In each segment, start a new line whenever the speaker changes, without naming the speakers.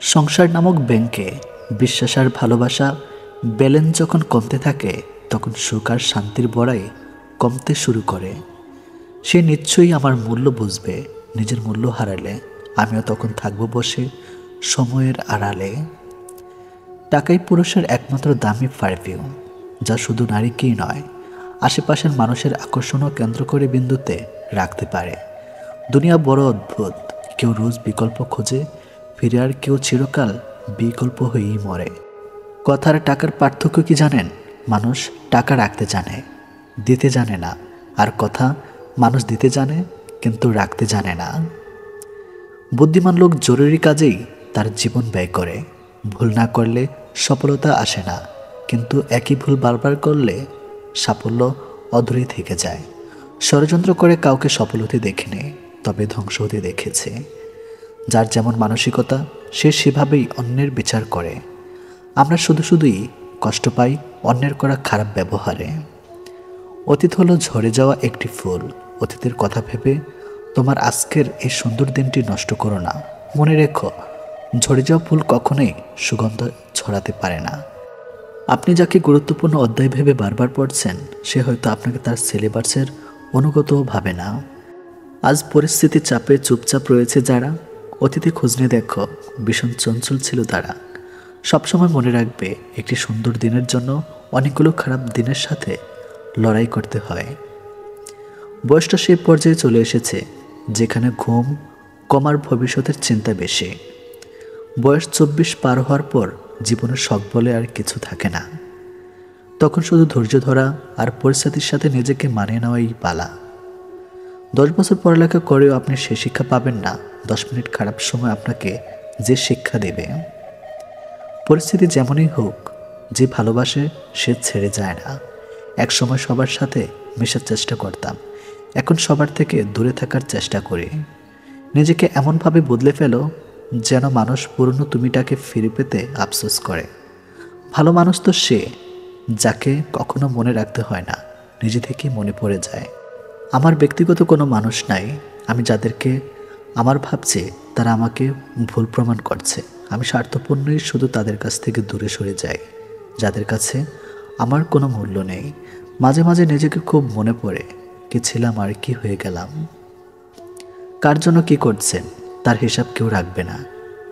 সংসার নামক ব্যাংকে বিশ্বাস আর ভালোবাসা ব্যালেন্স যখন কমতে থাকে তখন সুখ আর শান্তির বড়াই কমতে শুরু করে। সে নিশ্চয়ই আমার মূল্য বুঝবে। নিজের মূল্য হারালে আমিও তখন থাকবো বসে সময়ের আড়ালে। টাকাই পুরুষের একমাত্র দামি পারফিউম, যা শুধু নারীকেই নয়, আশেপাশের মানুষের আকর্ষণও কেন্দ্র করে বিন্দুতে রাখতে পারে। দুনিয়া বড় অদ্ভুত। কেউ রোজ বিকল্প খোঁজে ফিরে, আর কেউ চিরকাল বিকল্প হয়েই মরে। কথার টাকার পার্থক্য কি জানেন? মানুষ টাকা রাখতে জানে, দিতে জানে না। আর কথা মানুষ দিতে জানে কিন্তু রাখতে জানে না। বুদ্ধিমান লোক জরুরি কাজেই তার জীবন ব্যয় করে। ভুল না করলে সফলতা আসে না, কিন্তু একই ভুল বারবার করলে সাফল্য অধুরে থেকে যায়। ষড়যন্ত্র করে কাউকে সফল হতে দেখেনি, তবে ধ্বংস হতে দেখেছে। যার যেমন মানসিকতা সে সেভাবেই অন্যের বিচার করে। আমরা শুধুই কষ্ট পাই অন্যের করা খারাপ ব্যবহারে। অতীত হলো ঝরে যাওয়া একটি ফুল। অতীতের কথা ভেবে তোমার আজকের এই সুন্দর দিনটি নষ্ট করো না। মনে রেখো, ঝরে যাওয়া ফুল কখনোই সুগন্ধ ছড়াতে পারে না। আপনি যাকে গুরুত্বপূর্ণ অধ্যায় ভেবে বারবার পড়ছেন, সে হয়তো আপনাকে তার সিলেবাসের অনুগতও ভাবে না। আজ পরিস্থিতির চাপে চুপচাপ রয়েছে যারা, অতীতে খোঁজ নিয়ে দেখো ভীষণ চঞ্চল ছিল তারা। সবসময় মনে রাখবে, একটি সুন্দর দিনের জন্য অনেকগুলো খারাপ দিনের সাথে লড়াই করতে হয়। বয়সটা সেই পর্যায়ে চলে এসেছে যেখানে ঘুম কমার ভবিষ্যতের চিন্তা বেশি। বয়স 24 পার হওয়ার পর জীবনের শখ বলে আর কিছু থাকে না। তখন শুধু ধৈর্য ধরা আর পরিস্থিতির সাথে নিজেকে মানিয়ে নেওয়াই পালা। 10 বছর পড়ালেখা করেও আপনি সে শিক্ষা পাবেন না 10 মিনিট খারাপ সময় আপনাকে যে শিক্ষা দেবে। পরিস্থিতি যেমনই হোক, যে ভালোবাসে সে ছেড়ে যায় না। এক সময় সবার সাথে মেশার চেষ্টা করতাম, এখন সবার থেকে দূরে থাকার চেষ্টা করি। নিজেকে এমনভাবে বদলে ফেলো যেন মানুষ পুরনো তুমিটাকে ফিরে পেতে আফসোস করে। ভালো মানুষ তো সে যাকে কখনো মনে রাখতে হয় না, নিজে থেকেই মনে পড়ে যায়। আমার ব্যক্তিগত কোনো মানুষ নাই। আমি যাদেরকে আমার ভাবছি তারা আমাকে ভুল প্রমাণ করছে। আমি স্বার্থপূর্ণই শুধু তাদের কাছ থেকে দূরে সরে যাই যাদের কাছে আমার কোনো মূল্য নেই। মাঝে মাঝে নিজেকে খুব মনে পড়ে, কি ছিলাম আর কি হয়ে গেলাম। কার জন্য কি করছেন তার হিসাব কেউ রাখবে না,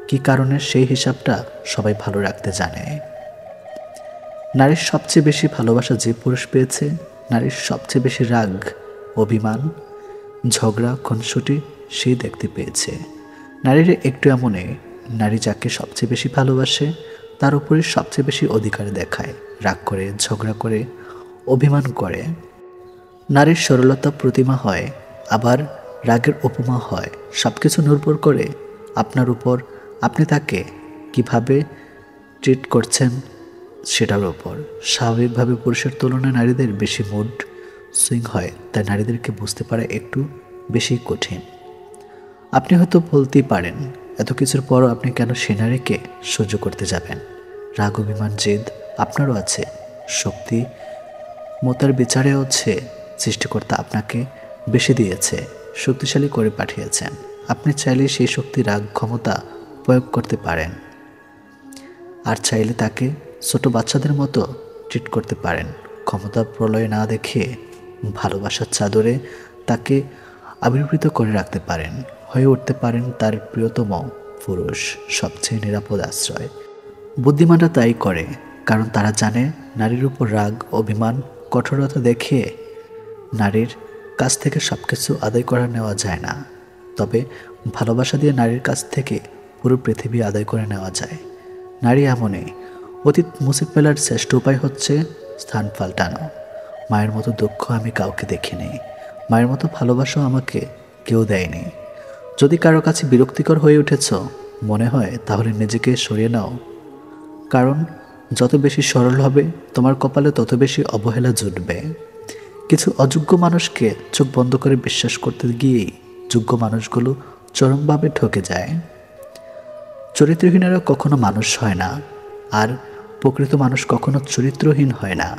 কি কারণে সেই হিসাবটা সবাই ভালো রাখতে জানে। নারীর সবচেয়ে বেশি ভালোবাসা যে পুরুষ পেয়েছে, নারীর সবচেয়ে বেশি রাগ, অভিমান, ঝগড়া, খুনসুটি সেই দেখতে পেয়েছে। নারীর একটু এমনই, নারী যাকে সবচেয়ে বেশি ভালোবাসে তার উপরে সবচেয়ে বেশি অধিকার দেখায়, রাগ করে, ঝগড়া করে, অভিমান করে। নারীর সরলতা প্রতিমা হয়, আবার রাগের উপমা হয়। সব কিছু নির্ভর করে আপনার উপর, আপনি তাকে কিভাবে ট্রিট করছেন সেটার উপর। স্বাভাবিকভাবে পুরুষের তুলনায় নারীদের বেশি মুড সুইং হয়, তাই নারীদেরকে বুঝতে পারা একটু বেশি কঠিন। আপনি হয়তো বলতেই পারেন, এত কিছুর পরও আপনি কেন সে নারীকে সহ্য করতে যাবেন? রাগ, অভিমান, জেদ আপনারও আছে, শক্তি মতার বিচারে হচ্ছে সৃষ্টিকর্তা আপনাকে বেশি দিয়েছে, শক্তিশালী করে পাঠিয়েছেন। আপনি চাইলে সেই শক্তি, রাগ, ক্ষমতা প্রয়োগ করতে পারেন, আর চাইলে তাকে ছোট বাচ্চাদের মতো ট্রিট করতে পারেন। ক্ষমতার প্রলয় না দেখে ভালোবাসার চাদরে তাকে আবির্ভূত করে রাখতে পারেন, হয়ে উঠতে পারেন তার প্রিয়তম পুরুষ, সবচেয়ে নিরাপদ আশ্রয়। বুদ্ধিমানরা তাই করে, কারণ তারা জানে নারীর উপর রাগ, অভিমান, কঠোরতা দেখিয়ে নারীর কাছ থেকে সব কিছু আদায় করে নেওয়া যায় না। তবে ভালোবাসা দিয়ে নারীর কাছ থেকে পুরো পৃথিবী আদায় করে নেওয়া যায়। নারী এমনই, অতীত মুছে ফেলার শ্রেষ্ঠ উপায় হচ্ছে স্থান পাল্টানো। মায়ের মতো দুঃখ আমি কাউকে দেখিনি, মায়ের মতো ভালোবাসাও আমাকে কেউ দেয়নি। যদি কারো কাছে বিরক্তিকর হয়ে উঠেছ মনে হয়, তাহলে নিজেকে সরিয়ে নাও, কারণ যত বেশি সরল হবে তোমার কপালে তত বেশি অবহেলা জুটবে। কিছু অযোগ্য মানুষকে চোখ বন্ধ করে বিশ্বাস করতে গিয়েই যোগ্য মানুষগুলো চরমভাবে ঠকে যায়। চরিত্রহীনেরা কখনো মানুষ হয় না, আর প্রকৃত মানুষ কখনো চরিত্রহীন হয় না।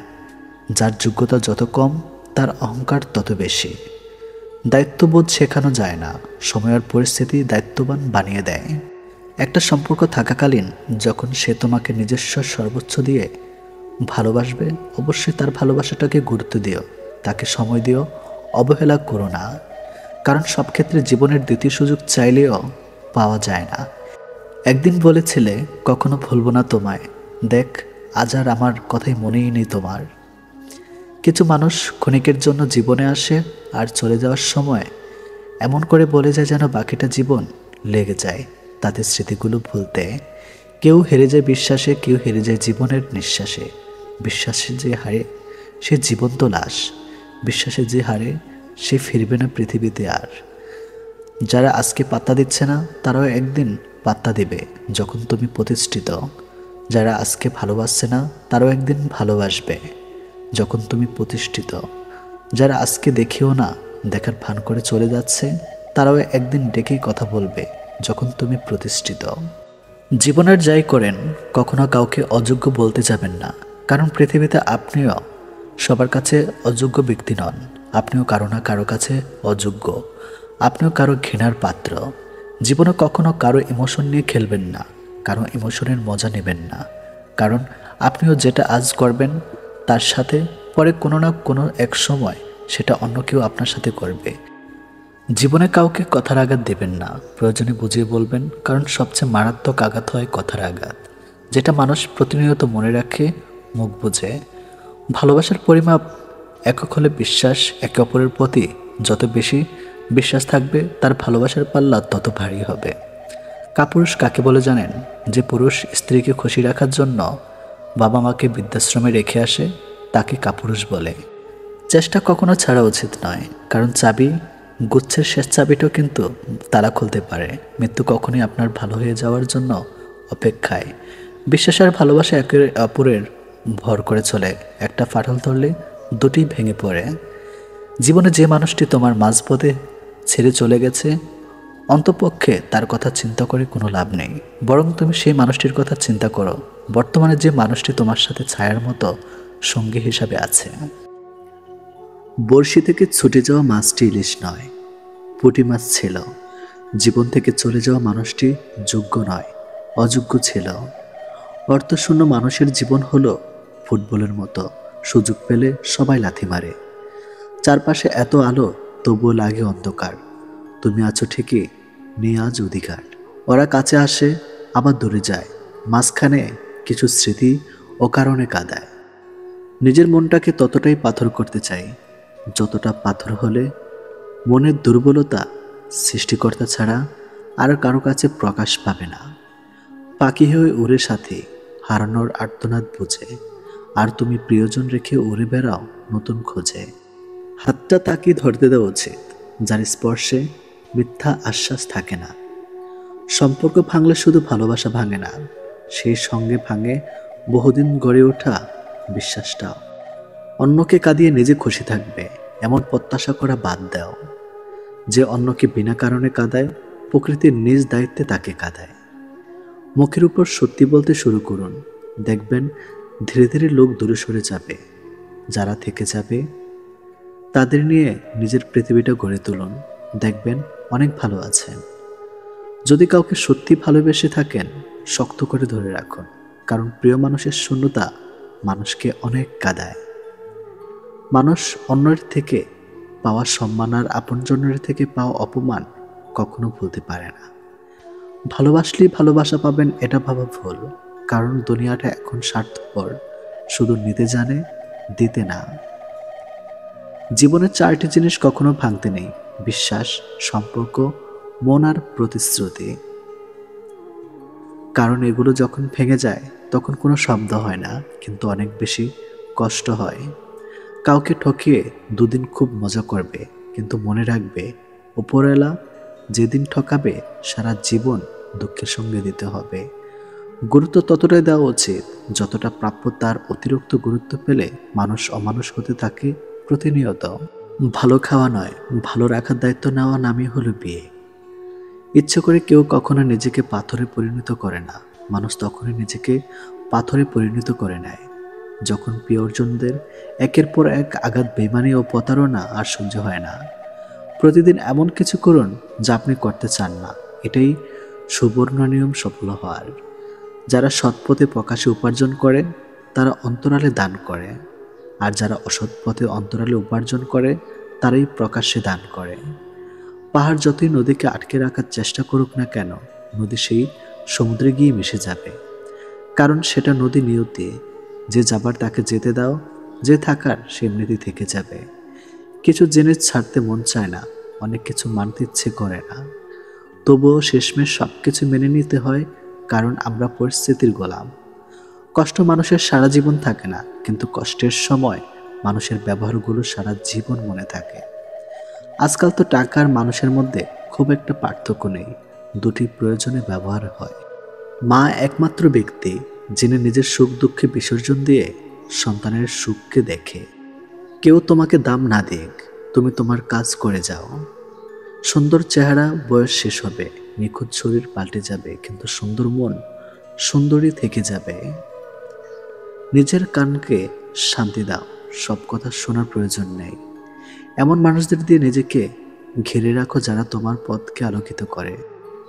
যার যোগ্যতা যত কম তার অহংকার তত বেশি। দায়িত্ববোধ শেখানো যায় না, সময় আর পরিস্থিতি দায়িত্ববান বানিয়ে দেয়। একটা সম্পর্ক থাকাকালীন যখন সে তোমাকে নিজস্ব সর্বোচ্চ দিয়ে ভালোবাসবে, অবশ্যই তার ভালোবাসাটাকে গুরুত্ব দিও, তাকে সময় দিও, অবহেলা করো না। কারণ সব ক্ষেত্রে জীবনের দ্বিতীয় সুযোগ চাইলেও পাওয়া যায় না। একদিন বলেছিলে, কখনো ভুলবো না তোমায়, দেখ আজ আর আমার কথাই মনেই নেই তোমার। কিছু মানুষ ক্ষণিকের জন্য জীবনে আসে আর চলে যাওয়ার সময় এমন করে বলে যায় যেন বাকিটা জীবন লেগে যায় তাদের স্মৃতিগুলো ভুলতে। কেউ হেরে যায় বিশ্বাসে, কেউ হেরে যায় জীবনের নিঃশ্বাসে। বিশ্বাসে যে হারে সে জীবন্ত লাশ, বিশ্বাসে যে হারে সে ফিরবে না পৃথিবীতে আর। যারা আজকে পাত্তা দিচ্ছে না তারাও একদিন পাত্তা দিবে যখন তুমি প্রতিষ্ঠিত। যারা আজকে ভালোবাসছে না তারাও একদিন ভালোবাসবে যখন তুমি প্রতিষ্ঠিত। যারা আজকে দেখেও না দেখার ভান করে চলে যাচ্ছে তারাও একদিন ডেকেই কথা বলবে যখন তুমি প্রতিষ্ঠিত। জীবনের যাই করেন কখনো কাউকে অযোগ্য বলতে যাবেন না, কারণ পৃথিবীতে আপনিও সবার কাছে অযোগ্য ব্যক্তি নন। আপনিও কারো না কারো কাছে অযোগ্য, আপনিও কারো ঘৃণার পাত্র। জীবনে কখনো কারো ইমোশন নিয়ে খেলবেন না, কারো ইমোশনের মজা নেবেন না, কারণ আপনিও যেটা আজ করবেন তার সাথে পরে কোনো না কোনো এক সময় সেটা অন্য কেউ আপনার সাথে করবে। জীবনে কাউকে কথার আঘাত দেবেন না, প্রয়োজনে বুঝিয়ে বলবেন, কারণ সবচেয়ে মারাত্মক আঘাত হয় কথার আঘাত, যেটা মানুষ প্রতিনিয়ত মনে রাখে মুখ বুঝে। ভালোবাসার পরিমাপ একক হলে বিশ্বাস। একে অপরের প্রতি যত বেশি বিশ্বাস থাকবে তার ভালোবাসার পাল্লা তত ভারী হবে। কাপুরুষ কাকে বলে জানেন? যে পুরুষ স্ত্রীকে খুশি রাখার জন্য বাবা মাকে বৃদ্ধাশ্রমে রেখে আসে তাকে কাপুরুষ বলে। চেষ্টা কখনো ছাড়া উচিত নয়, কারণ চাবি গুচ্ছের শেষ চাবিটাও কিন্তু তালা খুলতে পারে। মৃত্যু কখনোই আপনার ভালো হয়ে যাওয়ার জন্য অপেক্ষায়। বিশ্বাস আর ভালোবাসা একে অপরের ভর করে চলে, একটা ফাটল ধরলে দুটি ভেঙে পড়ে। জীবনে যে মানুষটি তোমার মাঝপথে ছেড়ে চলে গেছে, অন্তপক্ষে তার কথা চিন্তা করে কোনো লাভ নেই, বরং তুমি সেই মানুষটির কথা চিন্তা করো বর্তমানে যে মানুষটি তোমার সাথে ছায়ার মতো সঙ্গী হিসাবে আছে। বড়শি থেকে ছুটে যাওয়া মাছটি ইলিশ নয়, পুঁটি মাছ ছিল। জীবন থেকে চলে যাওয়া মানুষটি যোগ্য নয়, অযোগ্য ছিল। অর্থশূন্য মানুষের জীবন হলো ফুটবলের মতো, সুযোগ পেলে সবাই লাথি মারে। চারপাশে এত আলো তবুও লাগে অন্ধকার। তুমি আছো ঠিকই, নিয়ে আজ অধিকার। ওরা কাছে আসে আবার দূরে যায়, মাঝখানে কিছু স্মৃতি ও কারণে কাঁদায়। নিজের মনটাকে ততটাই পাথর করতে চাই যতটা পাথর হলে মনের দুর্বলতা সৃষ্টিকর্তা ছাড়া আর কারো কাছে প্রকাশ পাবে না। পাখি হয়ে উড়ে সাথে হারানোর আর্তনাদ বুঝে, আর তুমি প্রিয়জন রেখে উড়ে বেড়াও নতুন খোঁজে। হাতটা তাকে ধরতে দেওয়া উচিত যার স্পর্শে মিথ্যা আশ্বাস থাকে না। সম্পর্ক ভাঙলে শুধু ভালোবাসা ভাঙে না, সেই সঙ্গে ভাঙে বহুদিন গড়ে ওঠা বিশ্বাসটাও। অন্যকে কাঁদিয়ে নিজে খুশি থাকবে এমন প্রত্যাশা করা বাদ দাও। যে অন্যকে বিনা কারণে কাঁদায় প্রকৃতির নিজ দায়িত্বে তাকে কাঁদায়। মুখের উপর সত্যি বলতে শুরু করুন, দেখবেন ধীরে ধীরে লোক দূরে সরে যাবে। যারা থেকে যাবে তাদের নিয়ে নিজের পৃথিবীটা গড়ে তুলুন, দেখবেন অনেক ভালো আছেন। যদি কাউকে সত্যি ভালোবেসে থাকেন শক্ত করে ধরে রাখুন, কারণ প্রিয় মানুষের শূন্যতা মানুষকে অনেক কাঁদায়। মানুষ অন্যের থেকে পাওয়া সম্মান আর আপনজনের থেকে পাওয়া অপমান কখনো ভুলতে পারে না। ভালোবাসলেই ভালোবাসা পাবেন এটা ভাবা ভুল, কারণ দুনিয়াটা এখন স্বার্থপর, শুধু নিতে জানে, দিতে না। জীবনের চারটি জিনিস কখনো ভাঙতে নেই: বিশ্বাস, সম্পর্ক, মন আর প্রতিশ্রুতি। কারণ এগুলো যখন ভেঙে যায় তখন কোনো শব্দ হয় না, কিন্তু অনেক বেশি কষ্ট হয়। কাউকে ঠকিয়ে দুদিন খুব মজা করবে, কিন্তু মনে রাখবে উপরওয়ালা যেদিন ঠকাবে সারা জীবন দুঃখের সঙ্গে দিতে হবে। গুরুত্ব ততটাই দেওয়া উচিত যতটা প্রাপ্য, তার অতিরিক্ত গুরুত্ব পেলে মানুষ অমানুষ হতে থাকে প্রতিনিয়ত। ভালো খাওয়া নয়, ভালো রাখার দায়িত্ব নেওয়া নামই হলো বিয়ে। ইচ্ছে করে কেউ কখনো নিজেকে পাথরে পরিণত করে না, মানুষ তখনই নিজেকে পাথরে পরিণত করে নেয় যখন প্রিয়জনদের একের পর এক আঘাত, বেইমানি ও প্রতারণা আর সহ্য হয় না। প্রতিদিন এমন কিছু করুন যা আপনি করতে চান না, এটাই সুবর্ণ নিয়ম সফল হওয়ার। যারা সৎ পথে প্রকাশ্যে উপার্জন করে তারা অন্তরালে দান করে, আর যারা অসৎ পথে অন্তরালে উপার্জন করে তারাই প্রকাশ্যে দান করে। পাহাড় যতই নদীকে আটকে রাখার চেষ্টা করুক না কেন, নদী সেই সমুদ্রে গিয়ে মিশে যাবে, কারণ সেটা নদী নিয়তি। যে যাবার তাকে যেতে দাও, যে থাকার সে এমনিতেই থেকে যাবে। কিছু জিনিস ছাড়তে মন চায় না, অনেক কিছু মানতে ইচ্ছে করে না, তবুও শেষমেশ সব কিছু মেনে নিতে হয়, কারণ আমরা পরিস্থিতির গোলাম। কষ্ট মানুষের সারা জীবন থাকে না, কিন্তু কষ্টের সময় মানুষের ব্যবহারগুলো সারা জীবন মনে থাকে। আজকাল তো টাকা আর মানুষের মধ্যে খুব একটা পার্থক্য নেই, দুটি প্রয়োজনে ব্যবহার হয়। মা একমাত্র ব্যক্তি যিনি নিজের সুখ দুঃখে বিসর্জন দিয়ে সন্তানের সুখকে দেখে। কেউ তোমাকে দাম না দিক, তুমি তোমার কাজ করে যাও। সুন্দর চেহারা বয়স শেষ হবে, নিখুঁত শরীর পাল্টে যাবে, কিন্তু সুন্দর মন সুন্দরই থেকে যাবে। নিজের কানকে শান্তি দাও, সব কথা শোনার প্রয়োজন নেই। এমন মানুষদের দিয়ে নিজেকে ঘিরে রাখো যারা তোমার পথকে আলোকিত করে।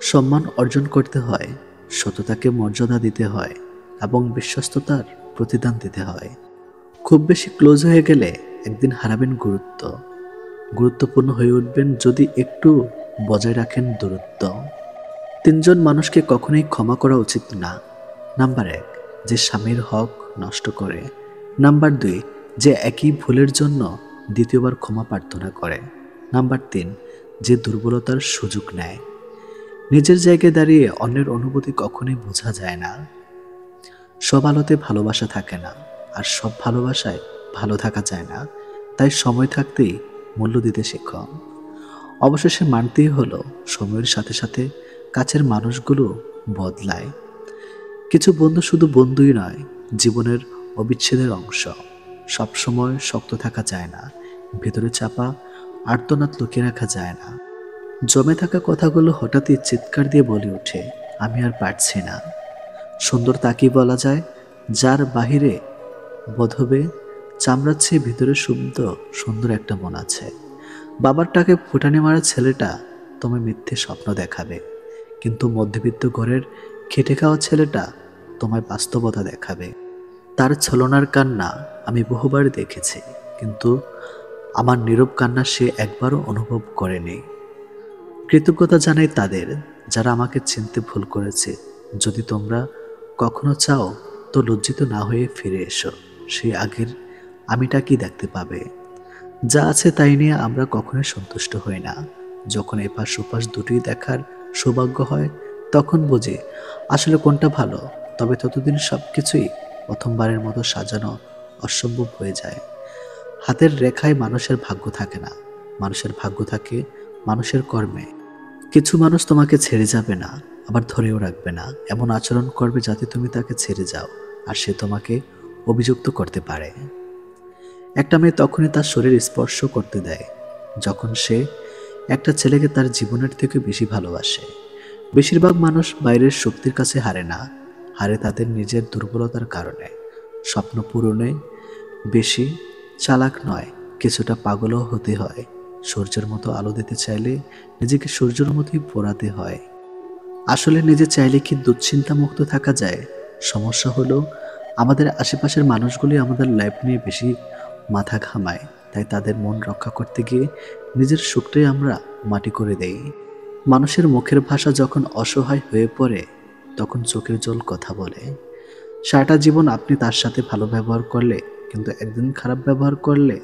সম্মান অর্জন করতে হয়, সততাকে মর্যাদা দিতে হয়, এবং বিশ্বস্ততার প্রতিদান দিতে হয়। খুব বেশি ক্লোজ হয়ে গেলে একদিন হারাবেন গুরুত্বপূর্ণ হয়ে উঠবেন যদি একটু বজায় রাখেন দূরত্ব। তিনজন মানুষকে কখনোই ক্ষমা করা উচিত না। নাম্বার 1, যে স্বামীর হক নষ্ট করে। নাম্বার 2, যে একই ভুলের জন্য দ্বিতীয়বার ক্ষমা প্রার্থনা করে। নাম্বার 3, যে দুর্বলতার সুযোগ নেয়। নিজের জায়গায় দাঁড়িয়ে অন্যের অনুভূতি কখনোই বোঝা যায় না। সব আলোতে ভালোবাসা থাকে না, আর সব ভালোবাসায় ভালো থাকা যায় না। তাই সময় থাকতেই মূল্য দিতে শেখো। অবশেষে মানতেই হলো, সময়ের সাথে সাথে কাছের মানুষগুলো বদলায়। কিছু বন্ধু শুধু বন্ধুই নয়, জীবনের অবিচ্ছেদের অংশ। সবসময় শক্ত থাকা যায় না, ভেতরে চাপা আর্তনাদ লুকিয়ে রাখা যায় না। জমে থাকা কথাগুলো হঠাৎই চিৎকার দিয়ে বলে ওঠে, আমি আর পারছি না। সুন্দর তাকেই বলা যায় যার বাহিরে বোধবে চামড়ার চেয়ে ভিতরে সুন্দর একটা মন আছে। বাবার টাকে ফুটানি মারা ছেলেটা তোমায় মিথ্যে স্বপ্ন দেখাবে, কিন্তু মধ্যবিত্ত ঘরের খেটে খাওয়া ছেলেটা তোমায় বাস্তবতা দেখাবে। তার ছলনার কান্না আমি বহুবার দেখেছি, কিন্তু আমার নীরব কান্না সে একবারও অনুভব করেনি। কৃতজ্ঞতা জানাই তাদের যারা আমাকে চিনতে ভুল করেছে। যদি তোমরা কখনো চাও তো লজ্জিত না হয়ে ফিরে এসো, সেই আগের আমিটা কি দেখতে পাবে। যা আছে তাই নিয়ে আমরা কখনোই সন্তুষ্ট হই না। যখন এপাশ ওপাশ দুটোই দেখার সৌভাগ্য হয়, তখন বুঝি আসলে কোনটা ভালো। তবে ততদিন সব কিছুই প্রথমবারের মতো সাজানো অসম্ভব হয়ে যায়। হাতের রেখায় মানুষের ভাগ্য থাকে না, মানুষের ভাগ্য থাকে মানুষের কর্মে। কিছু মানুষ তোমাকে ছেড়ে যাবে না, আবার ধরেও রাখবে না। এমন আচরণ করবে যাতে তুমি তাকে ছেড়ে যাও, আর সে তোমাকে অভিযুক্ত করতে পারে। একটা মেয়ে তখনই তার শরীর স্পর্শ করতে দেয় যখন সে একটা ছেলেকে তার জীবনের থেকে বেশি ভালোবাসে। বেশিরভাগ মানুষ বাইরের শক্তির কাছে হারে না, হারে তাদের নিজের দুর্বলতার কারণে। স্বপ্ন পূরণে বেশি চালাক নয়, কিছুটা পাগলও হতে হয়। সূর্যের মতো আলো দিতে চাইলে নিজেকে সূর্যের মতোই পোড়াতে হয়। আসলে নিজে চাইলে কি দুশ্চিন্তা মুক্ত থাকা যায়? সমস্যা হলো আমাদের আশেপাশের মানুষগুলি আমাদের লাইফ নিয়ে বেশি মাথা ঘামায়, তাই তাদের মন রক্ষা করতে গিয়ে নিজের সুখটাই আমরা মাটি করে দেই। মানুষের মুখের ভাষা যখন অসহায় হয়ে পড়ে, তখন চোখের জল কথা বলে। সারাটা জীবন আপনি তার সাথে ভালো ব্যবহার করলে, কিন্তু একদিন খারাপ ব্যবহার করলে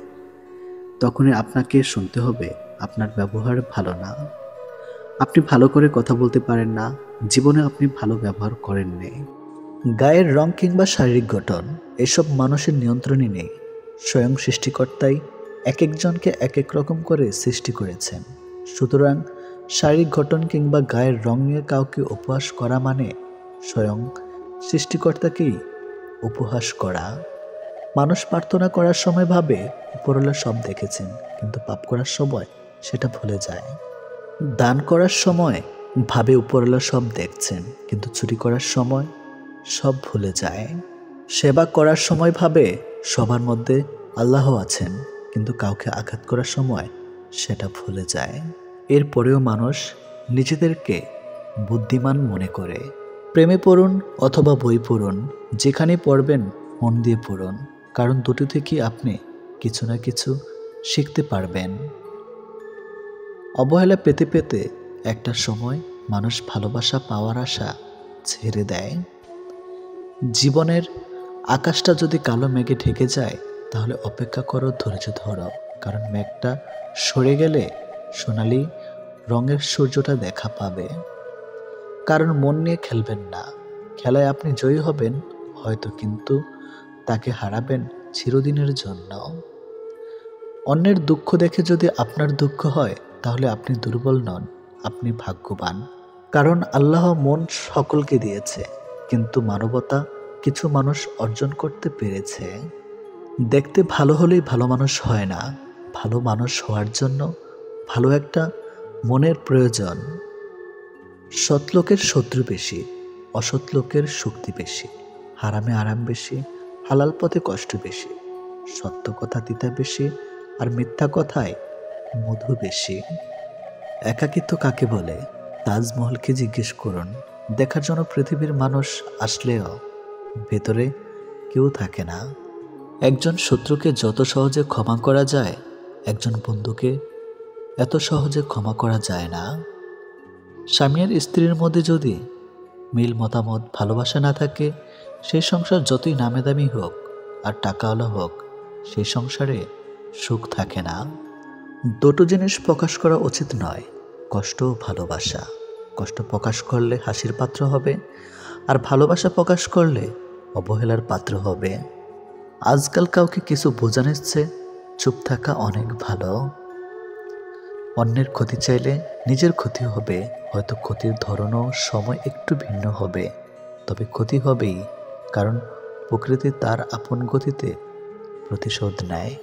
তখনই আপনাকে শুনতে হবে আপনার ব্যবহার ভালো না। আপনি ভালো করে কথা বলতে পারেন না, জীবনে আপনি ভালো ব্যবহার করেননি। গায়ের রং কিংবা শারীরিক গঠন এসব মানুষের নিয়ন্ত্রণে নেই। স্বয়ং সৃষ্টিকর্তাই এক একজনকে এক এক রকম করে সৃষ্টি করেছেন। সুতরাং শারীরিক গঠন কিংবা গায়ের রং নিয়ে কাউকে উপহাস করা মানে স্বয়ং সৃষ্টিকর্তাকেই উপহাস করা। মানুষ প্রার্থনা করার সময় ভাবে উপরওয়ালা সব দেখেছেন, কিন্তু পাপ করার সময় সেটা ভুলে যায়। দান করার সময় ভাবে উপরওয়ালা সব দেখছেন, কিন্তু চুরি করার সময় সব ভুলে যায়। সেবা করার সময় ভাবে সবার মধ্যে আল্লাহ আছেন, কিন্তু কাউকে আঘাত করার সময় সেটা ভুলে যায়। এরপরেও মানুষ নিজেদেরকে বুদ্ধিমান মনে করে। প্রেমে পড়ুন অথবা বই পড়ুন, যেখানে পড়বেন মন দিয়ে পড়ুন, কারণ দুটো থেকেই আপনি কিছু না কিছু শিখতে পারবেন। অবহেলা পেতে পেতে একটা সময় মানুষ ভালোবাসা পাওয়ার আশা ছেড়ে দেয়। জীবনের আকাশটা যদি কালো মেঘে ঢেকে যায়, তাহলে অপেক্ষা করো, ধৈর্য ধরো, কারণ মেঘটা সরে গেলে সোনালি রঙের সূর্যটা দেখা পাবে। কারণ মন নিয়ে খেলবেন না, খেলায় আপনি জয়ী হবেন হয়তো, কিন্তু তাকে হারাবেন চিরদিনের জন্য। অন্যের দুঃখ দেখে যদি আপনার দুঃখ হয়, তাহলে আপনি দুর্বল নন, আপনি ভাগ্যবান। কারণ আল্লাহ মন সকলকে দিয়েছে, কিন্তু মানবতা কিছু মানুষ অর্জন করতে পেরেছে। দেখতে ভালো হলেই ভালো মানুষ হয় না, ভালো মানুষ হওয়ার জন্য ভালো একটা মনের প্রয়োজন। সৎ লোকের শত্রু বেশি, অসৎ লোকের শক্তি বেশি। হারামে আরাম বেশি, হালাল পথে কষ্ট বেশি। সত্য কথা তিতা বেশি, আর মিথ্যা কথায় মধু বেশি। একাকিত্ব কাকে বলে? তাজমহলকে জিজ্ঞেস করুন। দেখার জন্য পৃথিবীর মানুষ আসলেও ভেতরে কেউ থাকে না। একজন শত্রুকে যত সহজে ক্ষমা করা যায়, একজন বন্ধুকে এত সহজে ক্ষমা করা যায় না। স্বামী আর স্ত্রীর মধ্যে যদি মিল মতামত ভালোবাসা না থাকে, সেই সংসার যতই নামে দামি হোক আর টাকাওয়ালা হোক, সেই সংসারে সুখ থাকে না। দুটো জিনিস প্রকাশ করা উচিত নয়, কষ্ট ও ভালোবাসা। কষ্ট প্রকাশ করলে হাসির পাত্র হবে, আর ভালোবাসা প্রকাশ করলে অবহেলার পাত্র হবে। আজকাল কাউকে কিছু বোঝানোর চেয়ে চুপ থাকা অনেক ভালো। অন্যের ক্ষতি চাইলে নিজের ক্ষতি হবে, হয়তো ক্ষতির ধরনও সময় একটু ভিন্ন হবে, তবে ক্ষতি হবেই, কারণ প্রকৃতি তার আপন গতিতে প্রতিশোধ নেয়।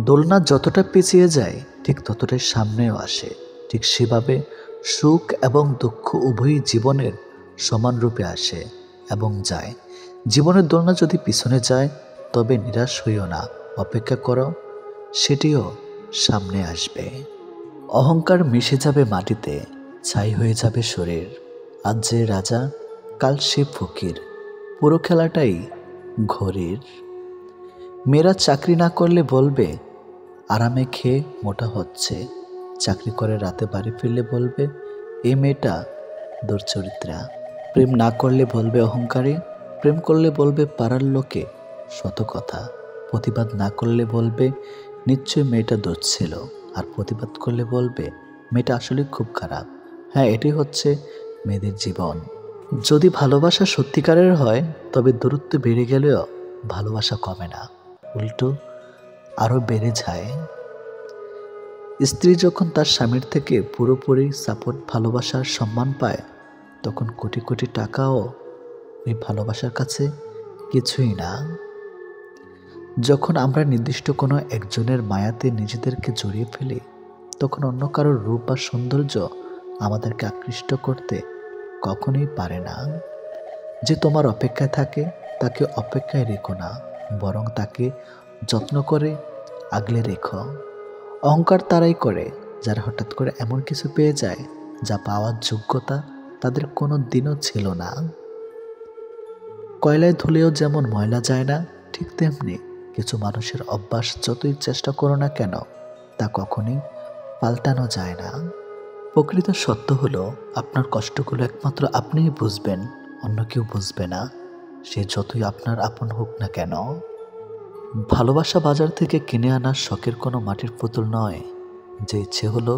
দোলনা যতটা পিছিয়ে যায়, ঠিক ততটাই সামনেও আসে। ঠিক সেভাবে সুখ এবং দুঃখ উভয়ই জীবনের সমান রূপে আসে এবং যায়। জীবনের দোলনা যদি পিছনে যায়, তবে নিরাশ হইও না, অপেক্ষা করো, সেটিও সামনে আসবে। অহংকার মিশে যাবে মাটিতে, ছাই হয়ে যাবে শরীর। আজ যে রাজা, কাল সে ফকির, পুরো খেলাটাই ঘড়ির। মেয়েরা চাকরি না করলে বলবে আরামে খেয়ে মোটা হচ্ছে, চাকরি করে রাতে বাড়ি ফিরলে বলবে এই মেয়েটা দুর্চরিত্রা। প্রেম না করলে বলবে অহংকারী, প্রেম করলে বলবে পাড়ার লোকে শত কথা। প্রতিবাদ না করলে বলবে নিশ্চয়ই মেয়েটা দোষ ছিল, আর প্রতিবাদ করলে বলবে মেয়েটা আসলে খুব খারাপ। হ্যাঁ, এটি হচ্ছে মেয়েদের জীবন। যদি ভালোবাসা সত্যিকারের হয়, তবে দূরত্ব বেড়ে গেলেও ভালোবাসা কমে না, উল্টো আরও বেড়ে যায়। স্ত্রী যখন তার স্বামীর থেকে পুরোপুরি সাপোর্ট, ভালোবাসার সম্মান পায়, তখন কোটি কোটি টাকাও ওই ভালোবাসার কাছে কিছুই না। যখন আমরা নির্দিষ্ট কোনো একজনের মায়াতে নিজেদেরকে জড়িয়ে ফেলি, তখন অন্য কারোর রূপ বা সৌন্দর্য আমাদেরকে আকৃষ্ট করতে কখনোই পারে না। যে তোমার অপেক্ষায় থাকে, তাকে অপেক্ষায় রেখো না, বরং তাকে যত্ন করে আগলে রেখো। অহংকার তারাই করে যারা হঠাৎ করে এমন কিছু পেয়ে যায় যা পাওয়ার যোগ্যতা তাদের কোনো দিনও ছিল না। কয়লায় ধুলেও যেমন ময়লা যায় না, ঠিক তেমনি কিছু মানুষের অভ্যাস যতই চেষ্টা করো না কেন, তা কখনোই পাল্টানো যায় না। প্রকৃত সত্য হলো, আপনার কষ্টগুলো একমাত্র আপনিই বুঝবেন, অন্য কেউ বুঝবে না, সে যতই আপনার আপন হোক না কেন। ভালোবাসা বাজার থেকে কিনে আনা শখের কোনো মাটির পুতুল নয়, যে ইচ্ছে হলো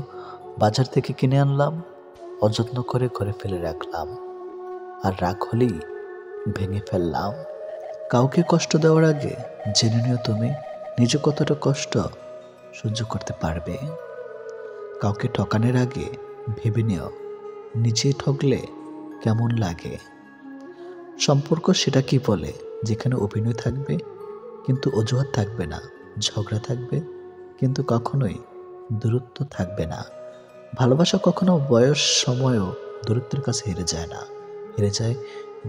বাজার থেকে কিনে আনলাম, অযত্ন করে ঘরে ফেলে রাখলাম, আর রাগ হলেই ভেঙে ফেললাম। কাউকে কষ্ট দেওয়ার আগে জেনে নিও তুমি নিজে কতটা কষ্ট সহ্য করতে পারবে। কাউকে ঠকানোর আগে ভেবে নিও নিজে ঠকলে কেমন লাগে। সম্পর্ক সেটা কি বলে, যেখানে অভিনয় থাকবে কিন্তু অজুহাত থাকবে না, ঝগড়া থাকবে কিন্তু কখনোই দূরত্ব থাকবে না। ভালোবাসা কখনো বয়স সময়ও দূরত্বের কাছে হেরে যায় না, হেরে যায়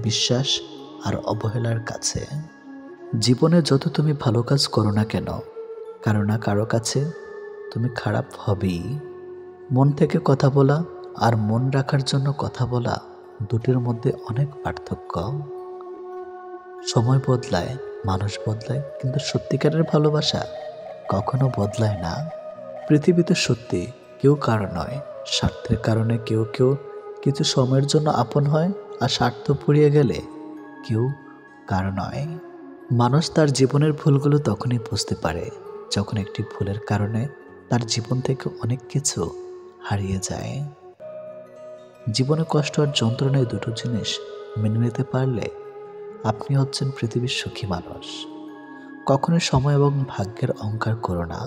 বিশ্বাস আর অবহেলার কাছে। জীবনে যত তুমি ভালো কাজ করো না কেন, কারো না কারো কাছে তুমি খারাপ হবেই। মন থেকে কথা বলা আর মন রাখার জন্য কথা বলা দুটির মধ্যে অনেক পার্থক্য। সময় বদলায়, মানুষ বদলায়, কিন্তু সত্যিকারের ভালোবাসা কখনো বদলায় না। পৃথিবীতে সত্যি কেউ কারো নয়, স্বার্থের কারণে কেউ কেউ কিছু সময়ের জন্য আপন হয়, আর স্বার্থ ফুরিয়ে গেলে কেউ কারো নয়। মানুষ তার জীবনের ভুলগুলো তখনই বুঝতে পারে যখন একটি ভুলের কারণে তার জীবন থেকে অনেক কিছু হারিয়ে যায়। জীবনে কষ্ট আর যন্ত্রণায় দুটো জিনিস মেনে নিতে পারলে আপনি হচ্ছেন পৃথিবীর সুখী মানুষ। কখনোই সময় এবং ভাগ্যের অহংকার করো না,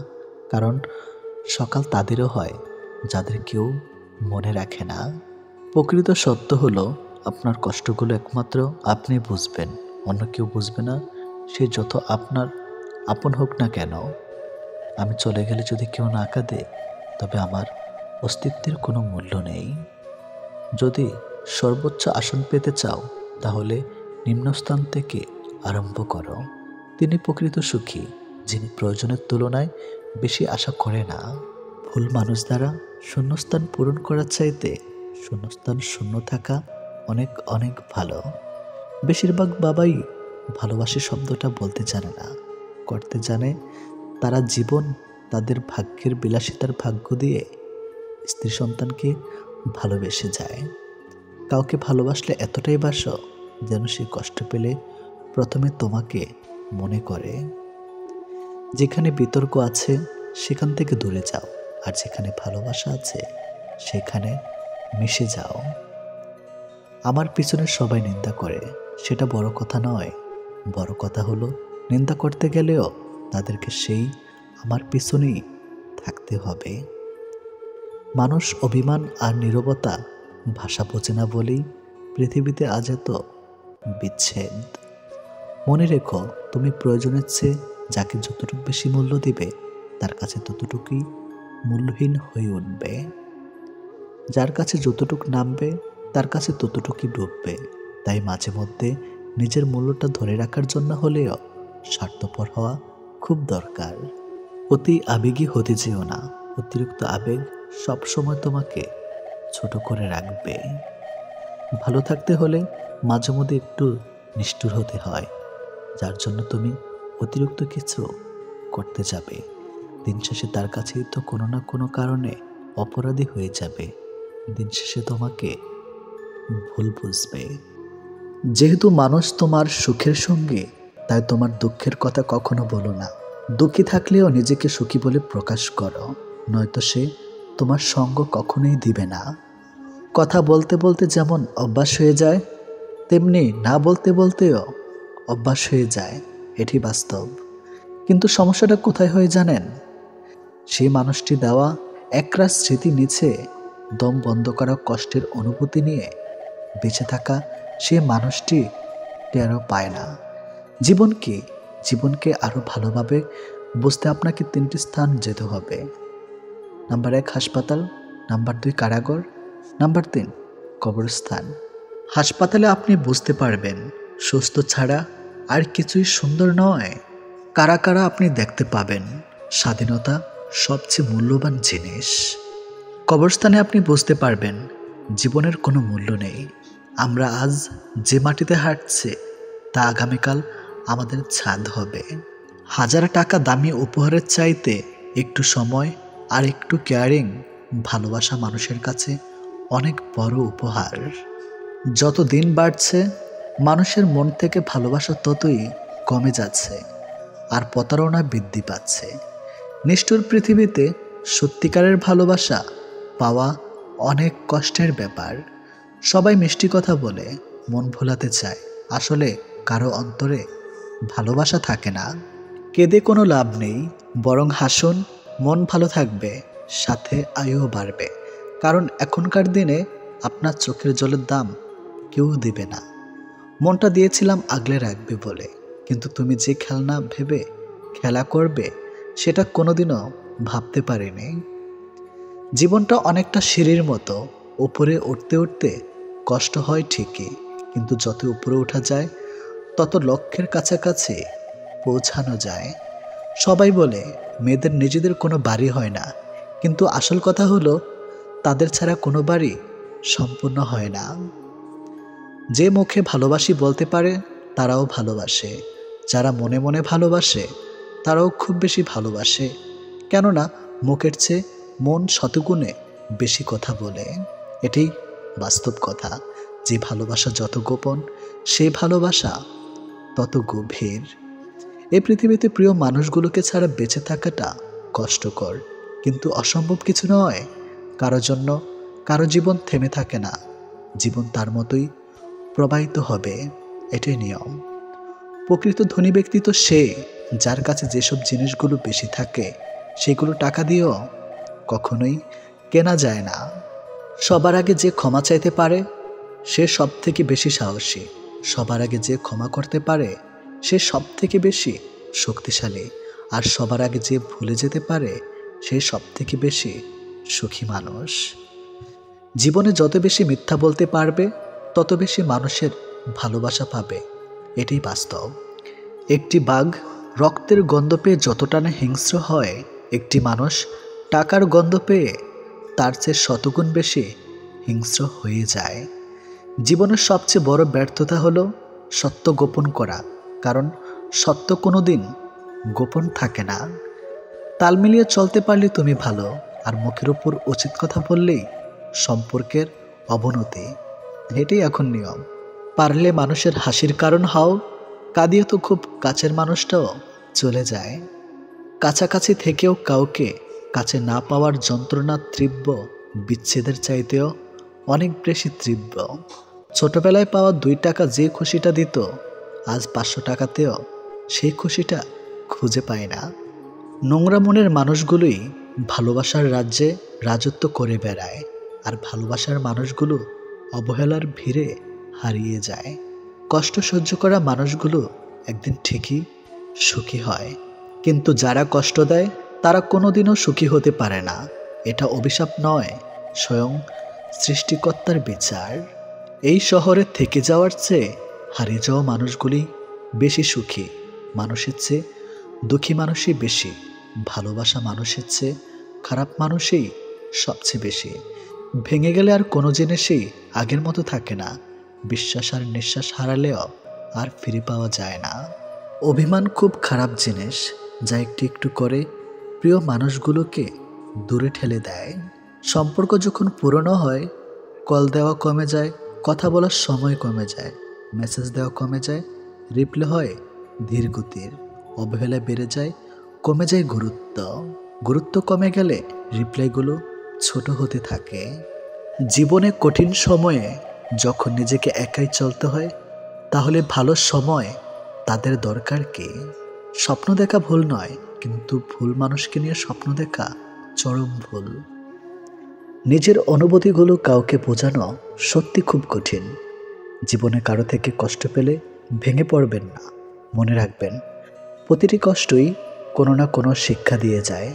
কারণ সকাল তাদেরও হয় যাদের কেউ মনে রাখে না। প্রকৃত সত্য হলো আপনার কষ্টগুলো একমাত্র আপনি বুঝবেন, অন্য কেউ বুঝবে না, সে যত আপনার আপন হোক না কেন। আমি চলে গেলে যদি কেউ না কাঁদে, তবে আমার অস্তিত্বের কোনো মূল্য নেই। যদি সর্বোচ্চ আসন পেতে চাও, তাহলে নিম্নস্থান থেকে আরম্ভ করো। তিনি প্রকৃত সুখী, যিনি প্রয়োজনের তুলনায় বেশি আশা করে না। ভুল মানুষ দ্বারা শূন্যস্থান পূরণ করার চাইতে শূন্যস্থান শূন্য থাকা অনেক অনেক ভালো। বেশিরভাগ বাবাই ভালোবাসি শব্দটা বলতে জানে না, করতে জানে। তারা জীবন তাদের ভাগ্যের বিলাসিতার ভাগ্য দিয়ে স্ত্রী সন্তানকে ভালোবেসে যায়। কাউকে ভালোবাসলে এতটাই বাসো যেন সে কষ্ট পেলে প্রথমে তোমাকে মনে করে। যেখানে বিতর্ক আছে সেখান থেকে দূরে যাও, আর যেখানে ভালোবাসা আছে সেখানে মিশে যাও। আমার পিছনে সবাই নিন্দা করে, সেটা বড় কথা নয়। বড় কথা হলো নিন্দা করতে গেলেও তাদেরকে সেই আমার পিছনেই থাকতে হবে। মানুষ অভিমান আর নীরবতা ভাষা বোঝে না বলেই পৃথিবীতে আজ এত বিচ্ছেদ। মনে রেখো, তুমি প্রয়োজনের চেয়ে যাকে যতটুকু বেশি মূল্য দিবে, তার কাছে ততটুকুই মূল্যহীন হয়ে উঠবে। যার কাছে যতটুকু নামবে, তার কাছে ততটুকুই ডুববে। তাই মাঝে মধ্যে নিজের মূল্যটা ধরে রাখার জন্য হলেও স্বার্থপর হওয়া খুব দরকার। অতি আবেগী হতে যেও না, অতিরিক্ত আবেগ সবসময় তোমাকে ছোট করে রাখবে। ভালো থাকতে হলে মাঝে মধ্যে একটু নিষ্ঠুর হতে হয়, যার জন্য তুমি অতিরিক্ত কিছু করতে যাবে। দিন শেষে তার কাছেই তো কোনো না কোনো কারণে অপরাধী হয়ে যাবে। দিন শেষে তোমাকে ভুল বুঝবে। যেহেতু মানুষ তোমার সুখের সঙ্গে, তাই তোমার দুঃখের কথা কখনো বলো না। দুঃখী থাকলেও নিজেকে সুখী বলে প্রকাশ করো, নয়তো সে তোমার সঙ্গ কখনোই দিবে না। কথা বলতে বলতে যেমন অভ্যাস হয়ে যায়, তেমনি না বলতে বলতেও অভ্যাস হয়ে যায়, এটি বাস্তব। কিন্তু সমস্যাটা কোথায় হয় জানেন? সেই মানুষটি দেওয়া একরাশ স্মৃতি নিচে দম বন্ধ করা কষ্টের অনুভূতি নিয়ে বেঁচে থাকা সে মানুষটি টেরও পায় না। জীবনকে আরও ভালোভাবে বুঝতে আপনাকে 3টি স্থান যেতে হবে। নাম্বার 1 হাসপাতাল, নাম্বার 2 কারাগার, নাম্বার 3 কবরস্থান। হাসপাতালে আপনি বুঝতে পারবেন সুস্থ ছাড়া আর কিছুই সুন্দর নয়। কারা আপনি দেখতে পাবেন স্বাধীনতা সবচেয়ে মূল্যবান জিনিস। কবরস্থানে আপনি বুঝতে পারবেন জীবনের কোনো মূল্য নেই। আমরা আজ যে মাটিতে হাঁটছি তা আগামীকাল আমাদের ছাদ হবে। 1000 টাকা দামি উপহারের চাইতে একটু সময় আর একটু কেয়ারিং ভালোবাসা মানুষের কাছে অনেক বড় উপহার। যত দিন বাড়ছে মানুষের মন থেকে ভালোবাসা ততই কমে যাচ্ছে, আর প্রতারণা বৃদ্ধি পাচ্ছে। নিষ্ঠুর পৃথিবীতে সত্যিকারের ভালোবাসা পাওয়া অনেক কষ্টের ব্যাপার। সবাই মিষ্টি কথা বলে মন ভোলাতে চায়, আসলে কারো অন্তরে ভালোবাসা থাকে না। কেঁদে কোনো লাভ নেই, বরং হাসুন, মন ভালো থাকবে, সাথে আয়ুও বাড়বে। কারণ এখনকার দিনে আপনার চোখের জলের দাম কেউ দেবে না। মনটা দিয়েছিলাম আগলে রাখবে বলে, কিন্তু তুমি যে খেলনা ভেবে খেলা করবে সেটা কোনোদিনও ভাবতে পারিনি। জীবনটা অনেকটা সিঁড়ির মতো, উপরে উঠতে উঠতে কষ্ট হয় ঠিকই, কিন্তু যত উপরে ওঠা যায় তত লক্ষ্যের কাছাকাছি পৌঁছানো যায়। সবাই বলে মেয়েদের নিজেদের কোনো বাড়ি হয় না, কিন্তু আসল কথা হলো তাদের ছাড়া কোনো বাড়ি সম্পূর্ণ হয় না। যে মুখে ভালোবাসি বলতে পারে তারাও ভালোবাসে, যারা মনে মনে ভালোবাসে তারাও খুব বেশি ভালোবাসে। কেননা মুখের চেয়ে মন শতগুণে বেশি কথা বলে। এটাই বাস্তব কথা। যে ভালোবাসা যত গোপন, সেই ভালোবাসা তত গভীর। এই পৃথিবীতে প্রিয় মানুষগুলোকে ছাড়া বেঁচে থাকাটা কষ্টকর, কিন্তু অসম্ভব কিছু নয়। কারো জন্য কারো জীবন থেমে থাকে না, জীবন তার মতোই প্রবাহিত হবে, এটাই নিয়ম। প্রকৃত ধনী ব্যক্তি তো সে, যার কাছে যেসব জিনিসগুলো বেশি থাকে সেগুলো টাকা দিয়েও কখনোই কেনা যায় না। সবার আগে যে ক্ষমা চাইতে পারে সে সব থেকে বেশি সাহসী। সবার আগে যে ক্ষমা করতে পারে সে সব থেকে বেশি শক্তিশালী। আর সবার আগে যে ভুলে যেতে পারে সে সব থেকে বেশি সুখী মানুষ। জীবনে যত বেশি মিথ্যা বলতে পারবে তত বেশি মানুষের ভালোবাসা পাবে, এটাই বাস্তব। একটি বাঘ রক্তের গন্ধ পেয়ে যতটা না হিংস্র হয়, একটি মানুষ টাকার গন্ধ পেয়ে তার চেয়ে শতগুণ বেশি হিংস্র হয়ে যায়। জীবনের সবচেয়ে বড় ব্যর্থতা হলো সত্য গোপন করা, কারণ সত্য কোনোদিন গোপন থাকে না। তাল মিলিয়ে চলতে পারলে তুমি ভালো, আর মুখের উপর উচিত কথা বললেই সম্পর্কের অবনতি, এটাই এখন নিয়ম। পারলে মানুষের হাসির কারণ হও, কাঁদিয়ে তো খুব কাছের মানুষটাও চলে যায়। কাছাকাছি থেকেও কাউকে কাছে না পাওয়ার যন্ত্রণা তীব্র বিচ্ছেদের চাইতেও অনেক বেশি তীব্র। ছোটবেলায় পাওয়া 2 টাকা যে খুশিটা দিত, আজ 500 টাকাতেও সেই খুশিটা খুঁজে পায় না। নোংরা মনের মানুষগুলোই ভালোবাসার রাজ্যে রাজত্ব করে বেড়ায়, আর ভালোবাসার মানুষগুলো অবহেলার ভিড়ে হারিয়ে যায়। কষ্ট সহ্য করা মানুষগুলো একদিন ঠিকই সুখী হয়, কিন্তু যারা কষ্ট দেয় তারা কোনোদিনও সুখী হতে পারে না। এটা অভিশাপ নয়, স্বয়ং সৃষ্টিকর্তার বিচার। এই শহরে থেকে যাওয়ার চেয়ে হারিয়ে যাওয়া মানুষগুলি বেশি সুখী। মানুষের চেয়ে দুঃখী মানুষই বেশি, ভালোবাসা মানুষের চেয়ে খারাপ মানুষই সবচেয়ে বেশি। ভেঙে গেলে আর কোনো জিনিসই আগের মতো থাকে না। বিশ্বাস আর নিঃশ্বাস হারালেও আর ফিরে পাওয়া যায় না। অভিমান খুব খারাপ জিনিস, যা একটু একটু করে প্রিয় মানুষগুলোকে দূরে ঠেলে দেয়। সম্পর্ক যখন পুরনো হয়, কল দেওয়া কমে যায়, কথা বলার সময় কমে যায়, মেসেজ দেওয়া কমে যায়, রিপ্লে হয় ধীর গতির, অবহেলা বেড়ে যায়, কমে যায় গুরুত্ব। গুরুত্ব কমে গেলে রিপ্লাইগুলো ছোট হতে থাকে। জীবনে কঠিন সময়ে যখন নিজেকে একাই চলতে হয়, তাহলে ভালো সময় তাদের দরকার কি? স্বপ্ন দেখা ভুল নয়, কিন্তু ভুল মানুষকে নিয়ে স্বপ্ন দেখা চরম ভুল। নিজের অনুভূতিগুলো কাউকে বোঝানো সত্যি খুব কঠিন। জীবনে কারো থেকে কষ্ট পেলে ভেঙে পড়বেন না। মনে রাখবেন, প্রতিটি কষ্টই কোনো না কোনো শিক্ষা দিয়ে যায়।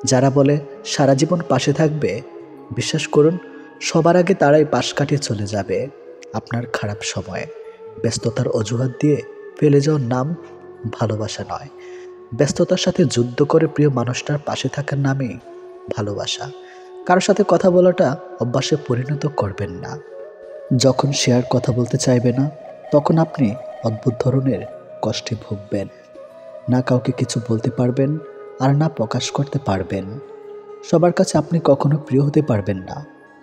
যারা বলে সারা জীবন পাশে থাকবে, বিশ্বাস করুন সবার আগে তারাই পাশ কাটিয়ে চলে যাবে। আপনার খারাপ সময়ে ব্যস্ততার অজুহাত দিয়ে ফেলে যাওয়ার নাম ভালোবাসা নয়। ব্যস্ততার সাথে যুদ্ধ করে প্রিয় মানুষটার পাশে থাকার নামই ভালোবাসা। কারোর সাথে কথা বলাটা অভ্যাসে পরিণত করবেন না। যখন সে আর কথা বলতে চাইবে না, তখন আপনি অদ্ভুত ধরনের কষ্টে ভুগবেন। না কাউকে কিছু বলতে পারবেন, আর না প্রকাশ করতে পারবেন। সবার কাছে আপনি কখনো প্রিয় হতে পারবেন না,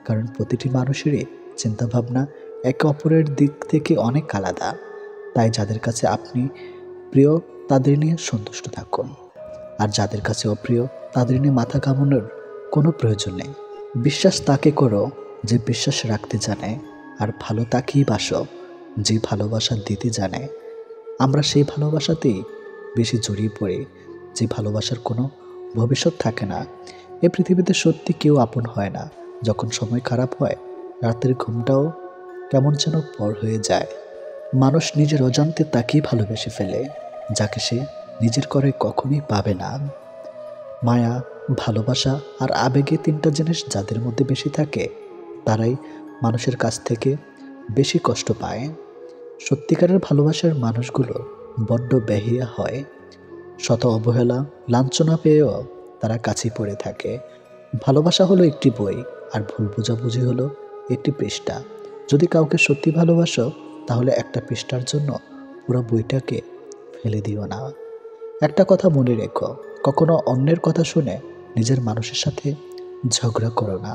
কারণ প্রতিটি মানুষেরই চিন্তাভাবনা একে অপরের দিক থেকে অনেক আলাদা। তাই যাদের কাছে আপনি প্রিয় তাদের নিয়ে সন্তুষ্ট থাকুন, আর যাদের কাছে অপ্রিয় তাদের নিয়ে মাথা ঘামানোর কোনো প্রয়োজন নেই। বিশ্বাস তাকে করো যে বিশ্বাস রাখতে জানে, আর ভালো তাকেই বাসো যে ভালোবাসা দিতে জানে। আমরা সেই ভালোবাসাতেই বেশি জড়িয়ে পড়ি যে ভালোবাসার কোনো ভবিষ্যৎ থাকে না। এ পৃথিবীতে সত্যি কেউ আপন হয় না। যখন সময় খারাপ হয়, রাতের ঘুমটাও কেমন যেন পর হয়ে যায়। মানুষ নিজের অজান্তে তাকেই ভালোবেসে ফেলে যাকে সে নিজের করে কখনোই পাবে না। মায়া, ভালোবাসা আর আবেগে 3টা জিনিস যাদের মধ্যে বেশি থাকে, তারাই মানুষের কাছ থেকে বেশি কষ্ট পায়। সত্যিকারের ভালোবাসার মানুষগুলো বড্ড বেহিয়া হয়। শত অবহেলা, লাঞ্ছনা পেয়েও তারা কাছে পড়ে থাকে। ভালোবাসা হলো একটি বই, আর ভুল বোঝাবুঝি হলো একটি পৃষ্ঠা। যদি কাউকে সত্যি ভালোবাসো তাহলে একটা পৃষ্ঠার জন্য পুরো বইটাকে ফেলে দিও না। একটা কথা মনে রেখো, কখনো অন্যের কথা শুনে নিজের মানুষের সাথে ঝগড়া করো না।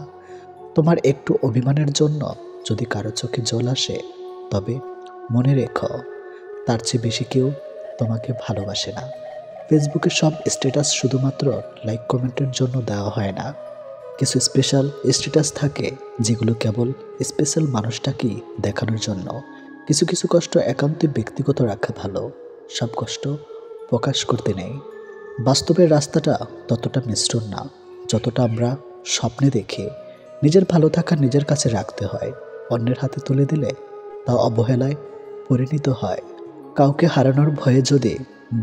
তোমার একটু অভিমানের জন্য যদি কারো চোখে জল আসে, তবে মনে রেখো তার চেয়ে বেশি কেউ তোমাকে ভালোবাসে না। ফেসবুকে সব স্ট্যাটাস শুধুমাত্র লাইক কমেন্টের জন্য দেওয়া হয় না। কিছু স্পেশাল স্ট্যাটাস থাকে যেগুলো কেবল স্পেশাল মানুষটাকেই দেখানোর জন্য। কিছু কিছু কষ্ট একান্তই ব্যক্তিগত রাখা ভালো, সব কষ্ট প্রকাশ করতে নেই। বাস্তবের রাস্তাটা ততটা মিশ্রণ না যতটা আমরা স্বপ্নে দেখি। নিজের ভালো থাকা নিজের কাছে রাখতে হয়, অন্যের হাতে তুলে দিলে তা অবহেলায় পরিণত হয়। কাউকে হারানোর ভয়ে যদি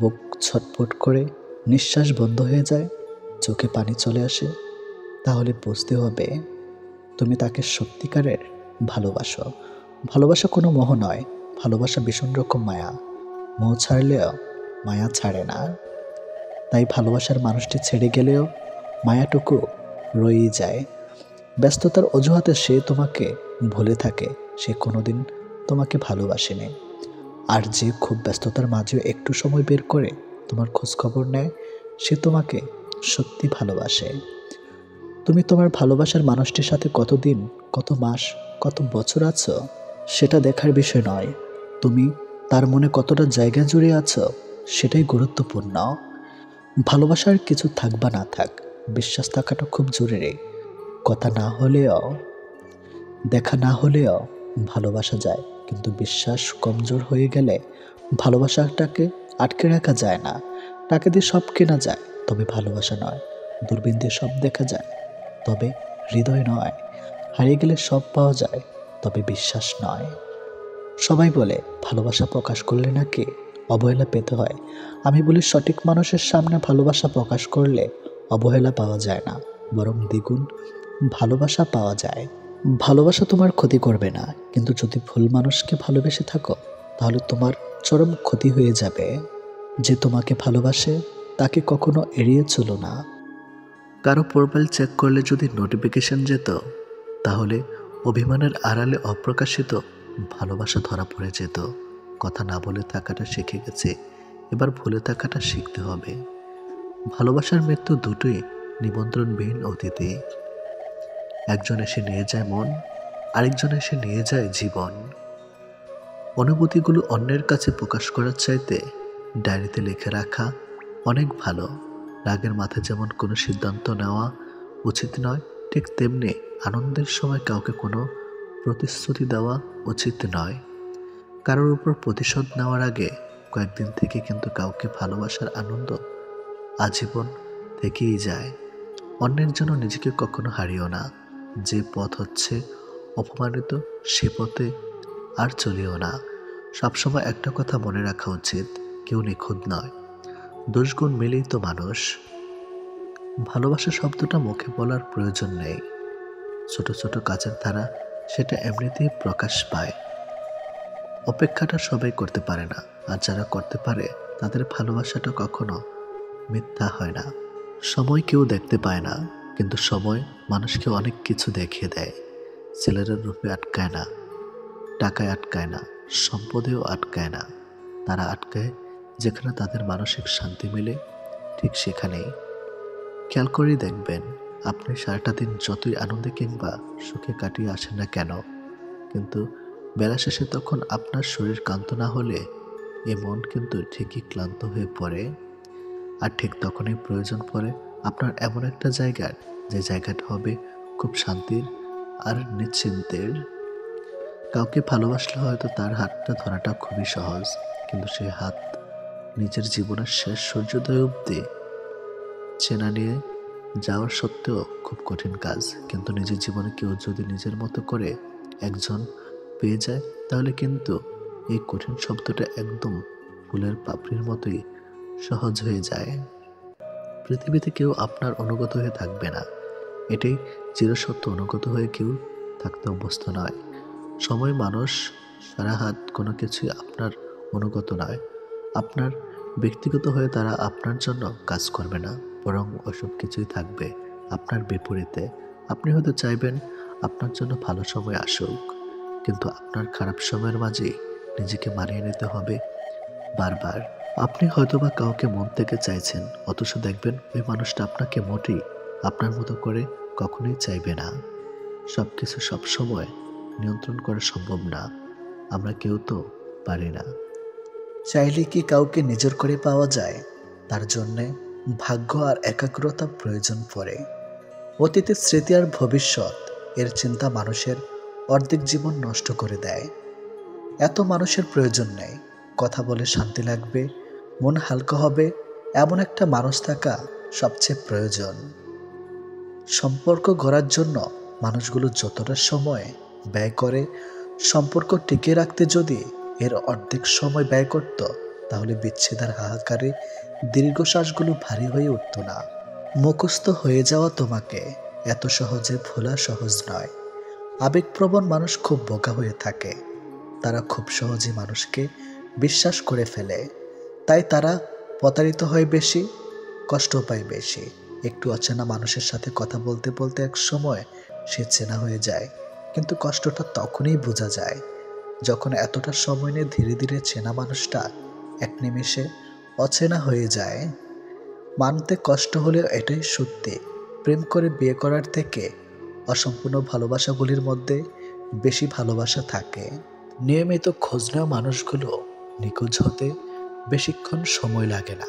বুক ছটফট করে, নিঃশ্বাস বন্ধ হয়ে যায়, চোখে পানি চলে আসে, তাহলে বুঝতে হবে তুমি তাকে সত্যিকারের ভালোবাসো। ভালোবাসা কোনো মোহ নয়, ভালোবাসা ভীষণ রকম মায়া। মোহ ছাড়লেও মায়া ছাড়ে না। তাই ভালোবাসার মানুষটি ছেড়ে গেলেও মায়াটুকু রয়েই যায়। ব্যস্ততার অজুহাতে সে তোমাকে ভুলে থাকে, সে কোনোদিন তোমাকে ভালোবাসেনি। আর যে খুব ব্যস্ততার মাঝেও একটু সময় বের করে তোমার খোঁজখবর নেয়, সে তোমাকে সত্যি ভালোবাসে। তুমি তোমার ভালোবাসার মানুষটির সাথে কতদিন, কত মাস, কত বছর আছো সেটা দেখার বিষয় নয়, তুমি তার মনে কতটা জায়গা জুড়ে আছো সেটাই গুরুত্বপূর্ণ। ভালোবাসার কিছু থাক বা না থাক, বিশ্বাস থাকাটা খুব জরুরি। কথা না হলেও, দেখা না হলেও ভালোবাসা যায়, কিন্তু বিশ্বাস কমজোর হয়ে গেলে ভালোবাসাটাকে আটকে রাখা যায় না। টাকা দিয়ে সব কেনা যায়, তবে ভালোবাসা নয়। দূরবীন দিয়ে সব দেখা যায়, তবে হৃদয় নয়। হারিয়ে গেলে সব পাওয়া যায়, তবে বিশ্বাস নয়। সবাই বলে ভালোবাসা প্রকাশ করলে নাকি অবহেলা পেতে হয়। আমি বলি সঠিক মানুষের সামনে ভালোবাসা প্রকাশ করলে অবহেলা পাওয়া যায় না, বরং দ্বিগুণ ভালোবাসা পাওয়া যায়। ভালোবাসা তোমার ক্ষতি করবে না, কিন্তু যদি ভুল মানুষকে ভালোবেসে থাকো তাহলে তোমার চরম ক্ষতি হয়ে যাবে। যে তোমাকে ভালোবাসে তাকে কখনো এড়িয়ে চলো না। কারো প্রোফাইল চেক করলে যদি নোটিফিকেশন যেত, তাহলে অভিমানের আড়ালে অপ্রকাশিত ভালোবাসা ধরা পড়ে যেত। কথা না বলে থাকাটা শিখে গেছে, এবার ভুলে থাকাটা শিখতে হবে। ভালোবাসার মৃত্যু দুটোই নিমন্ত্রণবিহীন অতিথি। একজন এসে নিয়ে যায় মন, আরেকজন এসে নিয়ে যায় জীবন। অনুভূতিগুলো অন্যের কাছে প্রকাশ করার চাইতে ডায়েরিতে লিখে রাখা অনেক ভালো। রাগের মাথায় যেমন কোনো সিদ্ধান্ত নেওয়া উচিত নয়, ঠিক তেমনি আনন্দের সময় কাউকে কোনো প্রতিশ্রুতি দেওয়া উচিত নয়। কারোর উপর প্রতিশোধ নেওয়ার আগে কয়েকদিন থেকে কিন্তু কাউকে ভালোবাসার আনন্দ আজীবন থেকেই যায়। অন্যের জন্য নিজেকে কখনো হারিও না। যে পথ হচ্ছে অপমানিত, সে পথে আর চলিও না। সবসময় একটা কথা মনে রাখা উচিত, কেউ নিখুঁত নয়, দোষগুণ মিলেই তো মানুষ। ভালোবাসা শব্দটা মুখে বলার প্রয়োজন নেই। ছোট ছোট কাজের ধারা সেটা এমনিতেই প্রকাশ পায়। অপেক্ষাটা সবাই করতে পারে না, আর যারা করতে পারে তাদের ভালোবাসাটা কখনো মিথ্যা হয় না। সময় কেউ দেখতে পায় না, কিন্তু সময় মানুষকে অনেক কিছু দেখিয়ে দেয়। ছেলেরা রূপে আটকায় না, টাকায় আটকায় না, সম্পদেও আটকায় না। তারা আটকায় যেখানে তাদের মানসিক শান্তি মেলে, ঠিক সেখানেই। খেয়াল করেই দেখবেন, আপনি সারাটা দিন যতই আনন্দে কিংবা সুখে কাটিয়ে আসেন না কেন, কিন্তু বেলা শেষে তখন আপনার শরীর ক্লান্ত না হলে এ মন কিন্তু ঠিকই ক্লান্ত হয়ে পড়ে। আর ঠিক তখনই প্রয়োজন পড়ে আপনার এমন একটা জায়গার, যে জায়গাটা হবে খুব শান্তির আর নিশ্চিন্তের। কাউকে ভালোবাসলে হয়তো তার হাতটা ধরাটা খুবই সহজ, কিন্তু সেই হাত নিজের জীবনের শেষ সূর্যোদয় অবধি চেনা নিয়ে যাওয়ার সত্ত্বেও খুব কঠিন কাজ। কিন্তু নিজের জীবনে কেউ যদি নিজের মতো করে একজন পেয়ে যায়, তাহলে কিন্তু এই কঠিন শব্দটা একদম ফুলের পাপড়ির মতোই সহজ হয়ে যায়। পৃথিবীতে কেউ আপনার অনুগত হয়ে থাকবে না, এটাই চিরসত্য। অনুগত হয়ে কেউ থাকতে অভ্যস্ত নয়। সময়, মানুষ, সারা হাত কোনো কিছুই আপনার অনুগত নয়। আপনার ব্যক্তিগত হয়ে তারা আপনার জন্য কাজ করবে না, বরং ওসব কিছুই থাকবে আপনার বিপরীতে। আপনি হয়তো চাইবেন আপনার জন্য ভালো সময় আসুক, কিন্তু আপনার খারাপ সময়ের মাঝে নিজেকে মানিয়ে নিতে হবে বারবার। আপনি হয়তোবা কাউকে মন থেকে চাইছেন, অথচ দেখবেন ওই মানুষটা আপনাকে মোটেই আপনার মতো করে কখনোই চাইবে না। সবকিছু সবসময় নিয়ন্ত্রণ করা সম্ভব না, আমরা কেউ তো পারি না। চাইলে কি কাউকে নিজের করে পাওয়া যায়? তার জন্যে ভাগ্য আর একাগ্রতা প্রয়োজন পড়ে। অতীতের স্মৃতি আর ভবিষ্যৎ এর চিন্তা মানুষের অর্ধেক জীবন নষ্ট করে দেয়। এত মানুষের প্রয়োজন নেই। কথা বলে শান্তি লাগবে, মন হালকা হবে, এমন একটা মানুষ থাকা সবচেয়ে প্রয়োজন। সম্পর্ক গড়ার জন্য মানুষগুলো যতটা সময় ব্যয় করে, সম্পর্ক টিকিয়ে রাখতে যদি এর অর্ধেক সময় ব্যয় করত, তাহলে বিচ্ছেদের হাহাকারে দীর্ঘশ্বাসগুলো ভারী হয়ে উঠত না। মুখস্থ হয়ে যাওয়া তোমাকে এত সহজে ভোলা সহজ নয়। আবেগপ্রবণ মানুষ খুব বোকা হয়ে থাকে। তারা খুব সহজে মানুষকে বিশ্বাস করে ফেলে, তাই তারা প্রতারিত হয় বেশি, কষ্ট পায় বেশি। একটু অচেনা মানুষের সাথে কথা বলতে বলতে এক সময় সে চেনা হয়ে যায়, কিন্তু কষ্টটা তখনই বোঝা যায় যখন এতটা সময় নিয়ে ধীরে ধীরে চেনা মানুষটা এক নিমেষে অচেনা হয়ে যায়। মানতে কষ্ট হলেও এটাই সত্যি, প্রেম করে বিয়ে করার থেকে অসম্পূর্ণ ভালোবাসাগুলির মধ্যে বেশি ভালোবাসা থাকে। নিয়মিত খোঁজ নেওয়া মানুষগুলো নিখোঁজ হতে বেশিক্ষণ সময় লাগে না।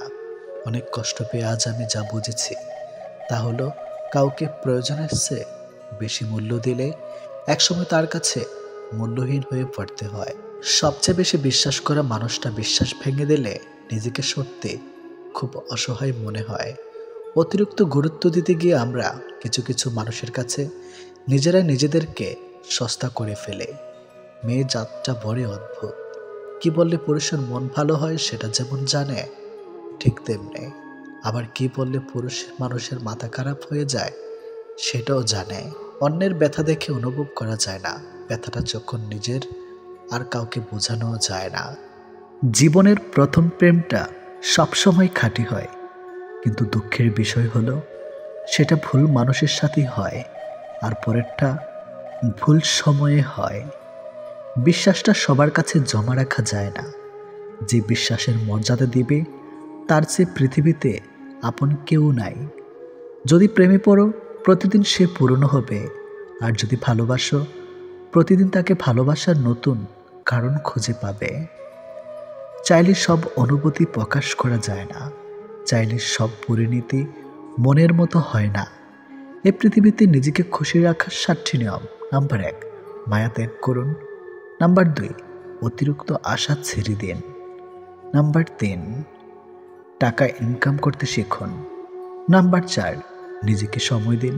অনেক কষ্ট পেয়ে আজ আমি যা বুঝেছি তা হলো, কাউকে প্রয়োজনের চেয়ে বেশি মূল্য দিলে একসময় তার কাছে মূল্যহীন হয়ে পড়তে হয়। সবচেয়ে বেশি বিশ্বাস করা মানুষটা বিশ্বাস ভেঙে দিলে নিজেকে সত্যি খুব অসহায় মনে হয়। অতিরিক্ত গুরুত্ব দিতে গিয়ে আমরা কিছু কিছু মানুষের কাছে নিজেরা নিজেদেরকে সস্তা করে ফেলে। মেয়ে জাতটা বড় অদ্ভুত। কি বললে পুরুষের মন ভালো হয় সেটা যেমন জানে, ঠিক তেমনি আবার কি বললে পুরুষ মানুষের মাথা খারাপ হয়ে যায় সেটাও জানে। অন্যের ব্যথা দেখে অনুভব করা যায় না, ব্যথাটা যখন নিজের আর কাউকে বোঝানো যায় না। জীবনের প্রথম প্রেমটা সবসময় খাঁটি হয়, কিন্তু দুঃখের বিষয় হলো সেটা ভুল মানুষের সাথেই হয়, আর পরেরটা ভুল সময়ে হয়। বিশ্বাসটা সবার কাছে জমা রাখা যায় না। যে বিশ্বাসের মর্যাদা দিবে তার চেয়ে পৃথিবীতে আপন কেউ নাই। যদি প্রেমে পড়ো, প্রতিদিন সে পুরনো হবে, আর যদি ভালোবাসো, প্রতিদিন তাকে ভালোবাসার নতুন কারণ খুঁজে পাবে। চাইলে সব অনুভূতি প্রকাশ করা যায় না, চাইলে সব পরিণতি মনের মতো হয় না। এ পৃথিবীতে নিজেকে খুশি রাখার 7টি নিয়ম। নাম্বার 1, মায়া ত্যাগ করুন। নাম্বার 2, অতিরিক্ত আশা ছেড়ে দিন। নাম্বার 3, টাকা ইনকাম করতে শিখুন। নাম্বার 4, নিজেকে সময় দিন।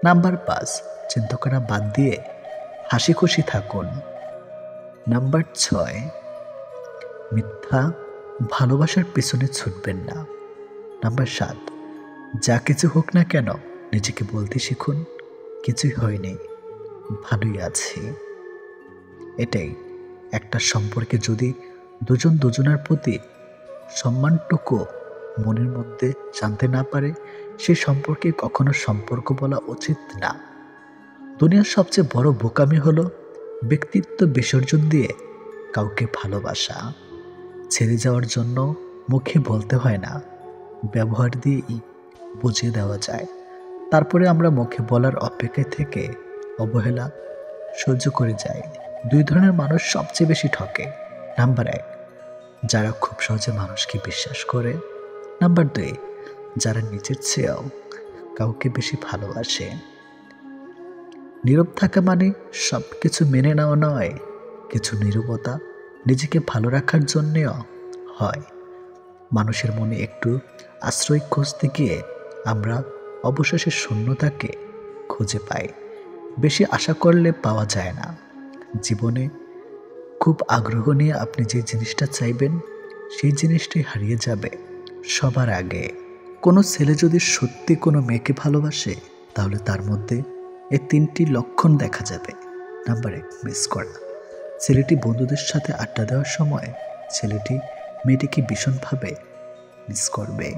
নাম্বার 5, চিন্তা করা বাদ দিয়ে হাসি খুশি থাকুন। নাম্বার 6, মিথ্যা ভালোবাসার পেছনে ছুটবেন না। নাম্বার 7, যা কিছু হোক না কেন নিজেকে বলতে শিখুন, কিছুই হয়নি, ভালোই আছি। এটাই একটা সম্পর্কে যদি দুজন দুজনের প্রতি সম্মানটুকু মনের মধ্যে জানতে না পারে, সে সম্পর্কে কখনো সম্পর্ক বলা উচিত না। দুনিয়ার সবচেয়ে বড় বোকামি হলো ব্যক্তিত্ব বিসর্জন দিয়ে কাউকে ভালোবাসা। ছেড়ে যাওয়ার জন্য মুখে বলতে হয় না, ব্যবহার দিয়েই বুঝিয়ে দেওয়া যায়। তারপরে আমরা মুখে বলার অপেক্ষায় থেকে অবহেলা সহ্য করে যাই। 2 ধরনের মানুষ সবচেয়ে বেশি ঠকে। নাম্বার 1, যারা খুব সহজে মানুষকে বিশ্বাস করে। নাম্বার 2, যারা নিজের চেয়েও কাউকে বেশি ভালোবাসে। নীরব থাকা মানে সব কিছু মেনে নেওয়া নয়, কিছু নীরবতা নিজেকে ভালো রাখার জন্যেও হয়। মানুষের মনে একটু আশ্রয় খুঁজতে গিয়ে আমরা অবশেষে শূন্যতাকে খুঁজে পাই। বেশি আশা করলে পাওয়া যায় না। জীবনে খুব আগ্রহ নিয়ে আপনি যে জিনিসটা চাইবেন, সেই জিনিসটাই হারিয়ে যাবে সবার আগে। কোনো ছেলে যদি সত্যি কোনো মেয়েকে ভালোবাসে, তাহলে তার মধ্যে এই 3টি লক্ষণ দেখা যাবে। নাম্বার 1, মিস করা। ছেলেটি বন্ধুদের সাথে আড্ডা দেওয়ার সময় ছেলেটি মেয়েটিকে ভীষণভাবে মিস করবে,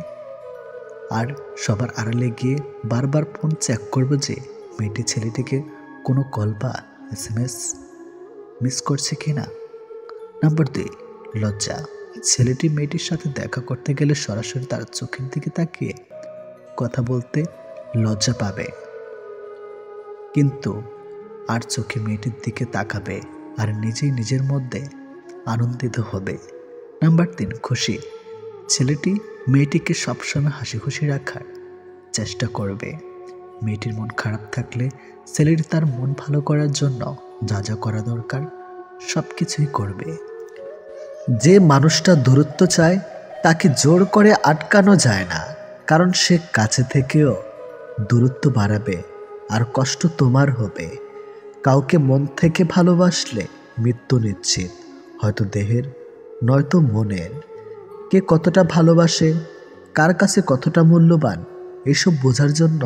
আর সবার আড়ালে গিয়ে বারবার ফোন চেক করবে যে মেয়েটি ছেলেটিকে কোনো কল বা SMS মিস করছে কিনা। নাম্বার 2, লজ্জা। ছেলেটি মেয়েটির সাথে দেখা করতে গেলে সরাসরি তার চোখের দিকে তাকিয়ে কথা বলতে লজ্জা পাবে, কিন্তু আর চোখে মেয়েটির দিকে তাকাবে আর নিজেই নিজের মধ্যে আনন্দিত হবে। নাম্বার 3, খুশি। ছেলেটি মেয়েটিকে সবসময় হাসি খুশি রাখার চেষ্টা করবে। মেয়েটির মন খারাপ থাকলে ছেলেটি তার মন ভালো করার জন্য যা যা করা দরকার সব কিছুই করবে। যে মানুষটা দূরত্ব চায় তাকে জোর করে আটকানো যায় না, কারণ সে কাছে থেকেও দূরত্ব বাড়াবে আর কষ্ট তোমার হবে। কাউকে মন থেকে ভালোবাসলে মৃত্যু নিশ্চিত, হয়তো দেহের নয়তো মনের। কে কতটা ভালোবাসে, কার কাছে কতটা মূল্যবান, এসব বোঝার জন্য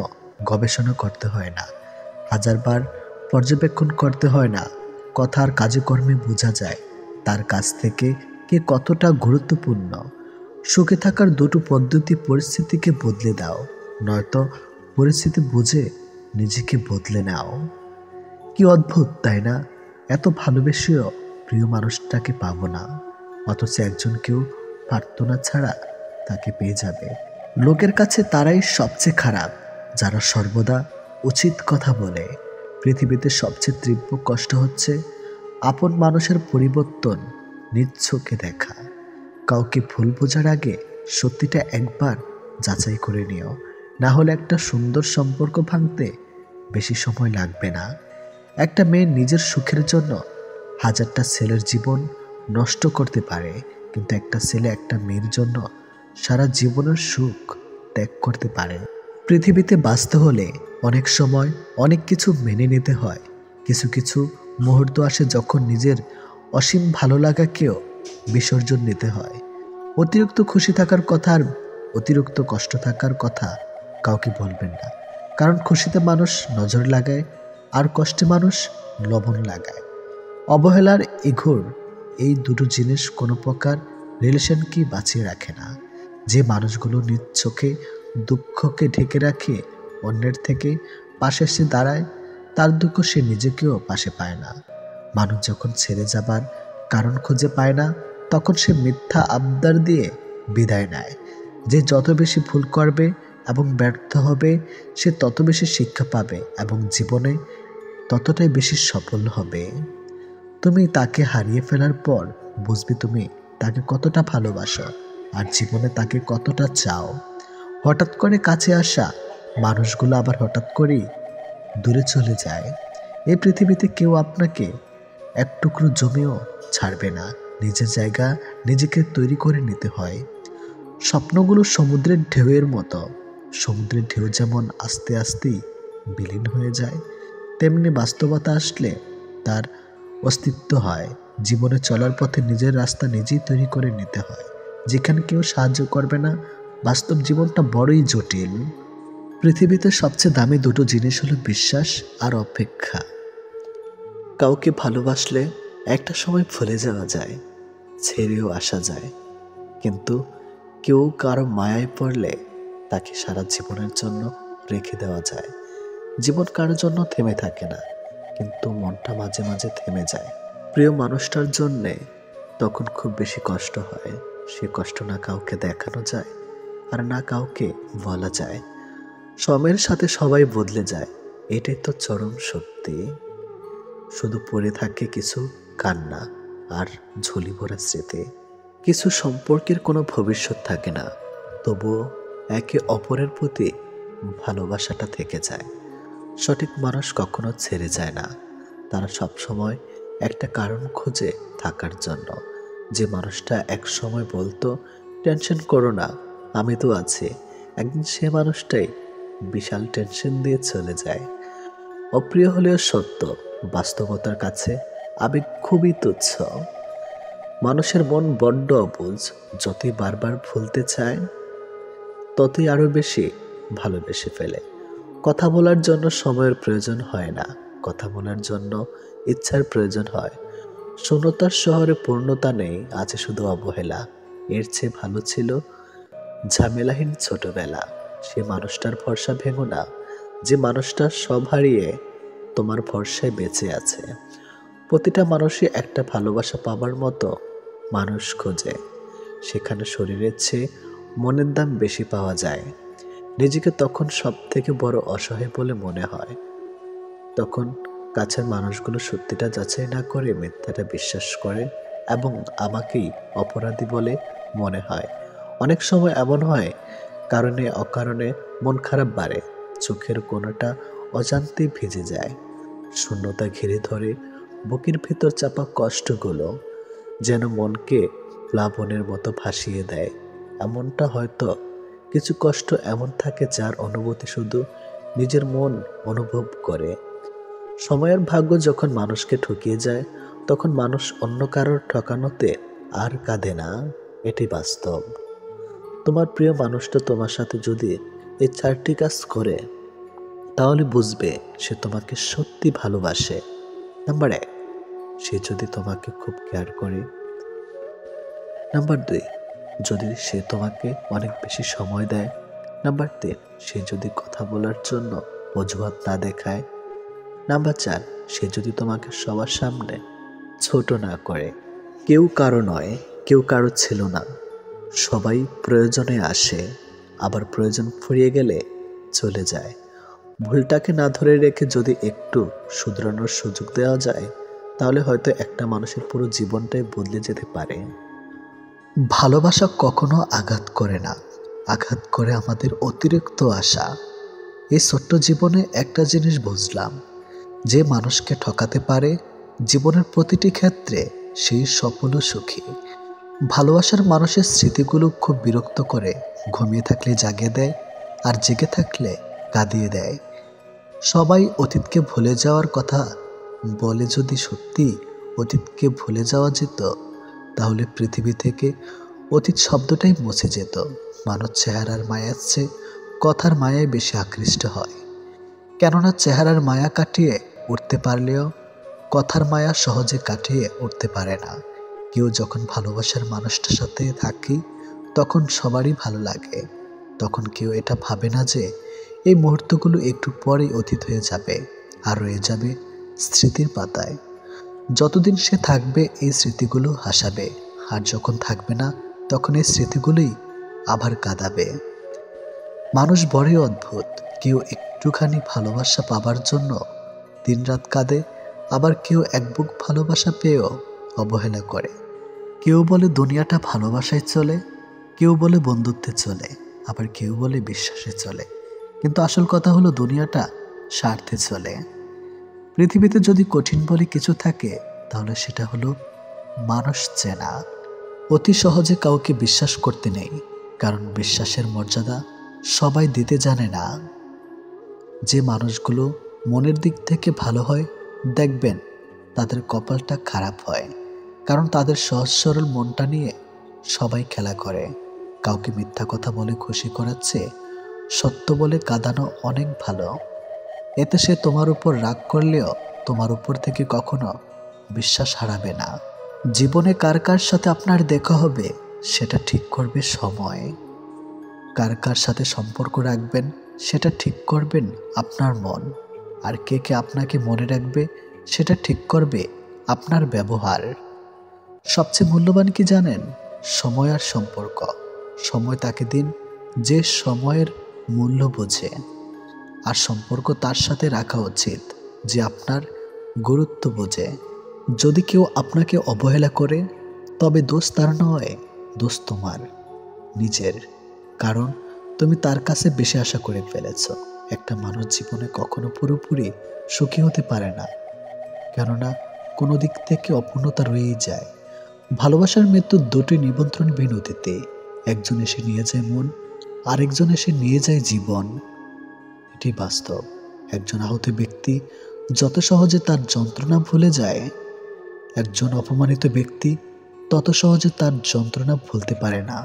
গবেষণা করতে হয় না, হাজারবার পর্যবেক্ষণ করতে হয় না। কথা আর কাজে কর্মে বোঝা যায় তার কাছ থেকে কে কতটা গুরুত্বপূর্ণ। সুখে থাকার দুটো পদ্ধতি: পরিস্থিতিকে বদলে দাও, নয়তো পরিস্থিতি বুঝে নিজেকে বদলে নাও। কি অদ্ভুত তাই না? এত ভালোবেসেও প্রিয় মানুষটাকে পাবো না, অথচ একজনকেও প্রার্থনা ছাড়া তাকে পেয়ে যাবে। লোকের কাছে তারাই সবচেয়ে খারাপ যারা সর্বদা উচিত কথা বলে। পৃথিবীতে সবচেয়ে তীব্র কষ্ট হচ্ছে আপন মানুষের পরিবর্তন নিজ চোখে দেখা। কাউকে ভুল বোঝার আগে সত্যিটা একবার যাচাই করে নিও, না হলে একটা সুন্দর সম্পর্ক ভাঙতে বেশি সময় লাগবে না। একটা মেয়ে নিজের সুখের জন্য হাজারটা ছেলের জীবন নষ্ট করতে পারে, কিন্তু একটা ছেলে একটা মেয়ের জন্য সারা জীবনের সুখ ত্যাগ করতে পারে। পৃথিবীতে বাঁচতে হলে অনেক সময় অনেক কিছু মেনে নিতে হয়। কিছু কিছু মুহূর্ত আসে যখন নিজের অসীম ভালো লাগাকেও বিসর্জন নিতে হয়। অতিরিক্ত খুশি থাকার কথা আর অতিরিক্ত কষ্ট থাকার কথা কাউকে বলবেন না, কারণ খুশিতে মানুষ নজর লাগায় আর কষ্টে মানুষ লবণ লাগায়। অবহেলার ইগোর এই দুটো জিনিস কোনো প্রকার রিলেশনকে বাঁচিয়ে রাখে না। যে মানুষগুলো নিজ চোখে দুঃখকে ঢেকে রাখে, অন্যের থেকে পাশে এসে দাঁড়ায়, তার দুঃখ সে নিজেকেও পাশে পায় না। মানুষ যখন ছেড়ে যাবার কারণ খুঁজে পায় না, তখন সে মিথ্যা আবদার দিয়ে বিদায় নেয়। যে যত বেশি ভুল করবে এবং ব্যর্থ হবে, সে তত বেশি শিক্ষা পাবে এবং জীবনে ততটাই বেশি সফল হবে। তুমি তাকে হারিয়ে ফেলার পর বুঝবে তুমি তাকে কতটা ভালোবাসো আর জীবনে তাকে কতটা চাও। হঠাৎ করে কাছে আসা মানুষগুলো আবার হঠাৎ করেই দূরে চলে যায়। এই পৃথিবীতে কেউ আপনাকে এক টুকরো জমিও ছাড়বে না। নিজের জায়গা নিজেকে তৈরি করে নিতে হয়। স্বপ্নগুলো সমুদ্রের ঢেউয়ের মতো। সমুদ্রের ঢেউ যেমন আস্তে আস্তেই বিলীন হয়ে যায়, তেমনি বাস্তবতা আসলে তার অস্তিত্ব হয়। জীবনে চলার পথে নিজের রাস্তা নিজেই তৈরি করে নিতে হয়। যেখানে কেউ সাহায্য করবে না, বাস্তব জীবনটা বড়ই জটিল। পৃথিবীতে সবচেয়ে দামি দুটো জিনিস হলো বিশ্বাস আর অপেক্ষা। কাউকে ভালোবাসলে একটা সময় ভুলে যাওয়া যায়, ছেড়েও আসা যায়, কিন্তু কেউ কারো মায়ায় পড়লে তাকে সারা জীবনের জন্য রেখে দেওয়া যায়। জীবন কারোর জন্য থেমে থাকে না, কিন্তু মনটা মাঝে মাঝে থেমে যায়। প্রিয় মানুষটার জন্যে তখন খুব বেশি কষ্ট হয়। সে কষ্ট না কাউকে দেখানো যায় আর না কাউকে বলা যায়। সময়ের সাথে সবাই বদলে যায়, এটাই তো চরম সত্যি। শুধু পড়ে থাকে কিছু কান্না আর ঝুলি ভরা স্মৃতি। কিছু সম্পর্কের কোনো ভবিষ্যৎ থাকে না, তবুও একে অপরের প্রতি ভালোবাসাটা থেকে যায়। সঠিক মানুষ কখনো ছেড়ে যায় না, তারা সবসময় একটা কারণ খোঁজে থাকার জন্য। যে মানুষটা এক সময় বলতো টেনশন করো না, আমি তো আছি, একদিন সে মানুষটাই বিশাল টেনশন দিয়ে চলে যায়। অপ্রিয় হলেও সত্য, বাস্তবতার কাছে আবেগ খুবই তুচ্ছ। মানুষের মন বড্ড অবুঝ, যতই বারবার ভুলতে চায় ততই আরো বেশি ভালোবেসে ফেলে। কথা বলার জন্য সময়ের প্রয়োজন হয় না, কথা বলার জন্য ইচ্ছার প্রয়োজন হয়। শূন্যতার শহরে পূর্ণতা নেই, আছে শুধু অবহেলা। এর চেয়ে ভালো ছিল ঝামেলাহীন ছোটবেলা। সে মানুষটার ভরসা ভেঙো না যে মানুষটা সব হারিয়ে তোমার ভরসায় বেঁচে আছে। প্রতিটা মানুষই একটা ভালোবাসা পাবার মতো মানুষ খোঁজে। সেখানে শরীরের চেয়ে মনের দাম বেশি পাওয়া যায়। নিজেকে তখন সব থেকে বড় অসহায় বলে মনে হয়। তখন কাছের মানুষগুলো সত্যিটা যাচাই না করে মিথ্যাটা বিশ্বাস করে এবং আমাকেই অপরাধী বলে মনে হয়। অনেক সময় এমন হয়, কারণে অকারণে মন খারাপ বাড়ে, চোখের কোণাটা অজান্তেই ভিজে যায়, শূন্যতা ঘিরে ধরে, বুকের ভেতর চাপা কষ্টগুলো যেন মনকে প্লাবনের মতো ভাসিয়ে দেয়। এমনটা হয়তো কিছু কষ্ট এমন থাকে যার অনুভূতি শুধু নিজের মন অনুভব করে। সময়ের ভাগ্য যখন মানুষকে ঠকিয়ে যায়, তখন মানুষ অন্য কারোর ঠকানোতে আর কাঁদে না। এটি বাস্তব। তোমার প্রিয় মানুষটা তোমার সাথে যদি এই 4টি কাজ করে, তাহলে বুঝবে সে তোমাকে সত্যি ভালোবাসে। নাম্বার 1, সে যদি তোমাকে খুব কেয়ার করে। নাম্বার 2, যদি সে তোমাকে অনেক বেশি সময় দেয়। নাম্বার 3, সে যদি কথা বলার জন্য অজুহাত না দেখায়। নাম্বার 4, সে যদি তোমাকে সবার সামনে ছোট না করে। কেউ কারো নয়, কেউ কারো ছিল না। সবাই প্রয়োজনে আসে, আবার প্রয়োজন ফুরিয়ে গেলে চলে যায়। ভুলটাকে না ধরে রেখে যদি একটু শুধরানোর সুযোগ দেওয়া যায়, তাহলে হয়তো একটা মানুষের পুরো জীবনটাই বদলে যেতে পারে। ভালোবাসা কখনো আঘাত করে না, আঘাত করে আমাদের অতিরিক্ত আশা। এই ছোট্ট জীবনে একটা জিনিস বুঝলাম, যে মানুষকে ঠকাতে পারে জীবনের প্রতিটি ক্ষেত্রে সেই সফল ও সুখী। ভালোবাসার মানুষের স্মৃতিগুলো খুব বিরক্ত করে, ঘুমিয়ে থাকলে জাগিয়ে দেয়, আর জেগে থাকলে কাঁদিয়ে দেয়। সবাই অতীতকে ভুলে যাওয়ার কথা বলে, যদি সত্যি অতীতকে ভুলে যাওয়া যেত, তাহলে পৃথিবী থেকে অতীত শব্দটাই মুছে যেত। মানুষ চেহারার মায়ার চেয়ে কথার মায়ায় বেশি আকৃষ্ট হয়, কেননা চেহারার মায়া কাটিয়ে উঠতে পারলেও কথার মায়া সহজে কাটিয়ে উঠতে পারে না। কেউ যখন ভালোবাসার মানুষটার সাথে থাকি, তখন সবারই ভালো লাগে। তখন কেউ এটা ভাবে না যে এই মুহূর্তগুলো একটু পরেই অতীত হয়ে যাবে আর রয়ে যাবে স্মৃতির পাতায়। যতদিন সে থাকবে এই স্মৃতিগুলো হাসাবে, আর যখন থাকবে না তখন এই স্মৃতিগুলোই আবার কাঁদাবে। মানুষ বড়ই অদ্ভুত। কেউ একটুখানি ভালোবাসা পাবার জন্য দিনরাত কাঁদে, আবার কেউ এক বুক ভালোবাসা পেয়েও অবহেলা করে। কেউ বলে দুনিয়াটা ভালোবাসায় চলে, কেউ বলে বন্ধুত্বে চলে, আবার কেউ বলে বিশ্বাসে চলে। কিন্তু আসল কথা হলো দুনিয়াটা স্বার্থে চলে। পৃথিবীতে যদি কঠিন বলে কিছু থাকে, তাহলে সেটা হলো মানুষ চেনা। অতি সহজে কাউকে বিশ্বাস করতে নেই, কারণ বিশ্বাসের মর্যাদা সবাই দিতে জানে না। যে মানুষগুলো মনের দিক থেকে ভালো হয়, দেখবেন তাদের কপালটা খারাপ হয়, কারণ তাদের সহজ সরল মনটা নিয়ে সবাই খেলা করে। কাউকে মিথ্যা কথা বলে খুশি করাচ্ছে সত্য বলে কাঁদানো অনেক ভালো। এতে সে তোমার উপর রাগ করলেও তোমার উপর থেকে কখনো বিশ্বাস হারাবে না। জীবনে কার কার সাথে আপনার দেখা হবে সেটা ঠিক করবে সময়। কার কার সাথে সম্পর্ক রাখবেন সেটা ঠিক করবেন আপনার মন। আর কে কে আপনাকে মনে রাখবে সেটা ঠিক করবে আপনার ব্যবহার। সবচেয়ে মূল্যবান কি জানেন? সময় আর সম্পর্ক। সময় তাকে দিন যে সময়ের মূল্য বোঝে, আর সম্পর্ক তার সাথে রাখা উচিত যে আপনার গুরুত্ব বোঝে। যদি কেউ আপনাকে অবহেলা করে, তবে দোষ তার নয়, দোষ তোমার নিজের। কারণ তুমি তার কাছে বেশি আশা করে ফেলেছ। একটা মানুষ জীবনে কখনো পুরোপুরি সুখী হতে পারে না, কেননা কোনো দিক থেকে অপূর্ণতা রয়েই যায়। ভালোবাসার মৃত্যু দুটি নিমন্ত্রণ বিনতিতে। একজন এসে নিয়ে যায় মন, আরেকজন এসে নিয়ে যায় জীবন। এটি বাস্তব। একজন আহত ব্যক্তি যত সহজে তার যন্ত্রণা ভুলে যায়, একজন অপমানিত ব্যক্তি তত সহজে তার যন্ত্রণা ভুলতে পারে না।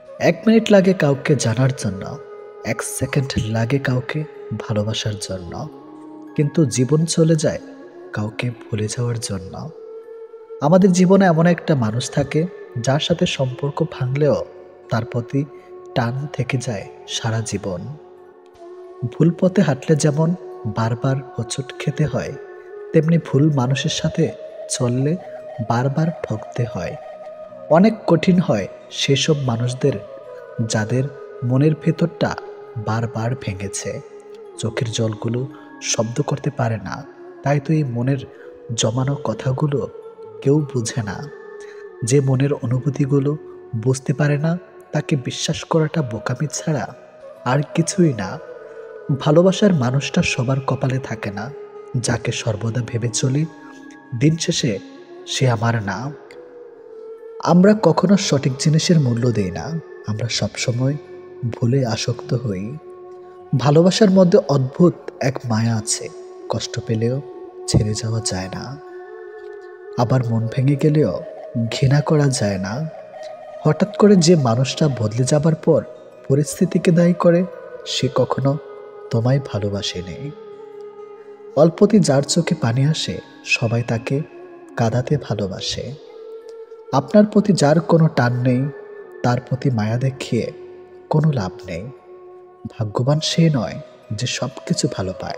1 মিনিট লাগে কাউকে জানার জন্য, 1 সেকেন্ড লাগে কাউকে ভালোবাসার জন্য, কিন্তু জীবন চলে যায় কাউকে ভুলে যাওয়ার জন্য। আমাদের জীবনে এমন একটা মানুষ থাকে যার সাথে সম্পর্ক ভাঙলেও তার প্রতি টান থেকে যায় সারা জীবন। ভুল পথে হাঁটলে যেমন বারবার হোঁচট খেতে হয়, তেমনি ভুল মানুষের সাথে চললে বারবার ঠকতে হয়। অনেক কঠিন হয় সেসব মানুষদের যাদের মনের ভেতরটা বারবার ভেঙেছে। চোখের জলগুলো শব্দ করতে পারে না, তাই তো এই মনের জমানো কথাগুলো কেউ বুঝে না। যে মনের অনুভূতিগুলো বুঝতে পারে না, তাকে বিশ্বাস করাটা বোকামি ছাড়া আর কিছুই না। ভালোবাসার মানুষটা সবার কপালে থাকে না। যাকে সর্বদা ভেবে চলি দিন শেষে সে আমার না। আমরা কখনো সঠিক জিনিসের মূল্য দেই না, আমরা সবসময় ভুলে আসক্ত হই। ভালোবাসার মধ্যে অদ্ভুত এক মায়া আছে, কষ্ট পেলেও ছেড়ে যাওয়া যায় না, আবার মন ভেঙে গেলেও ঘৃণা করা যায় না। হঠাৎ করে যে মানুষটা বদলে যাবার পর পরিস্থিতিকে দায়ী করে, সে কখনো তোমায় ভালোবাসেনি। অল্পতে যার চোখে পানি আসে, সবাই তাকে কাঁদাতে ভালোবাসে। আপনার প্রতি যার কোনো টান নেই, তার প্রতি মায়া দেখিয়ে কোনো লাভ নেই। ভাগ্যবান সে নয় যে সব কিছু ভালো পায়,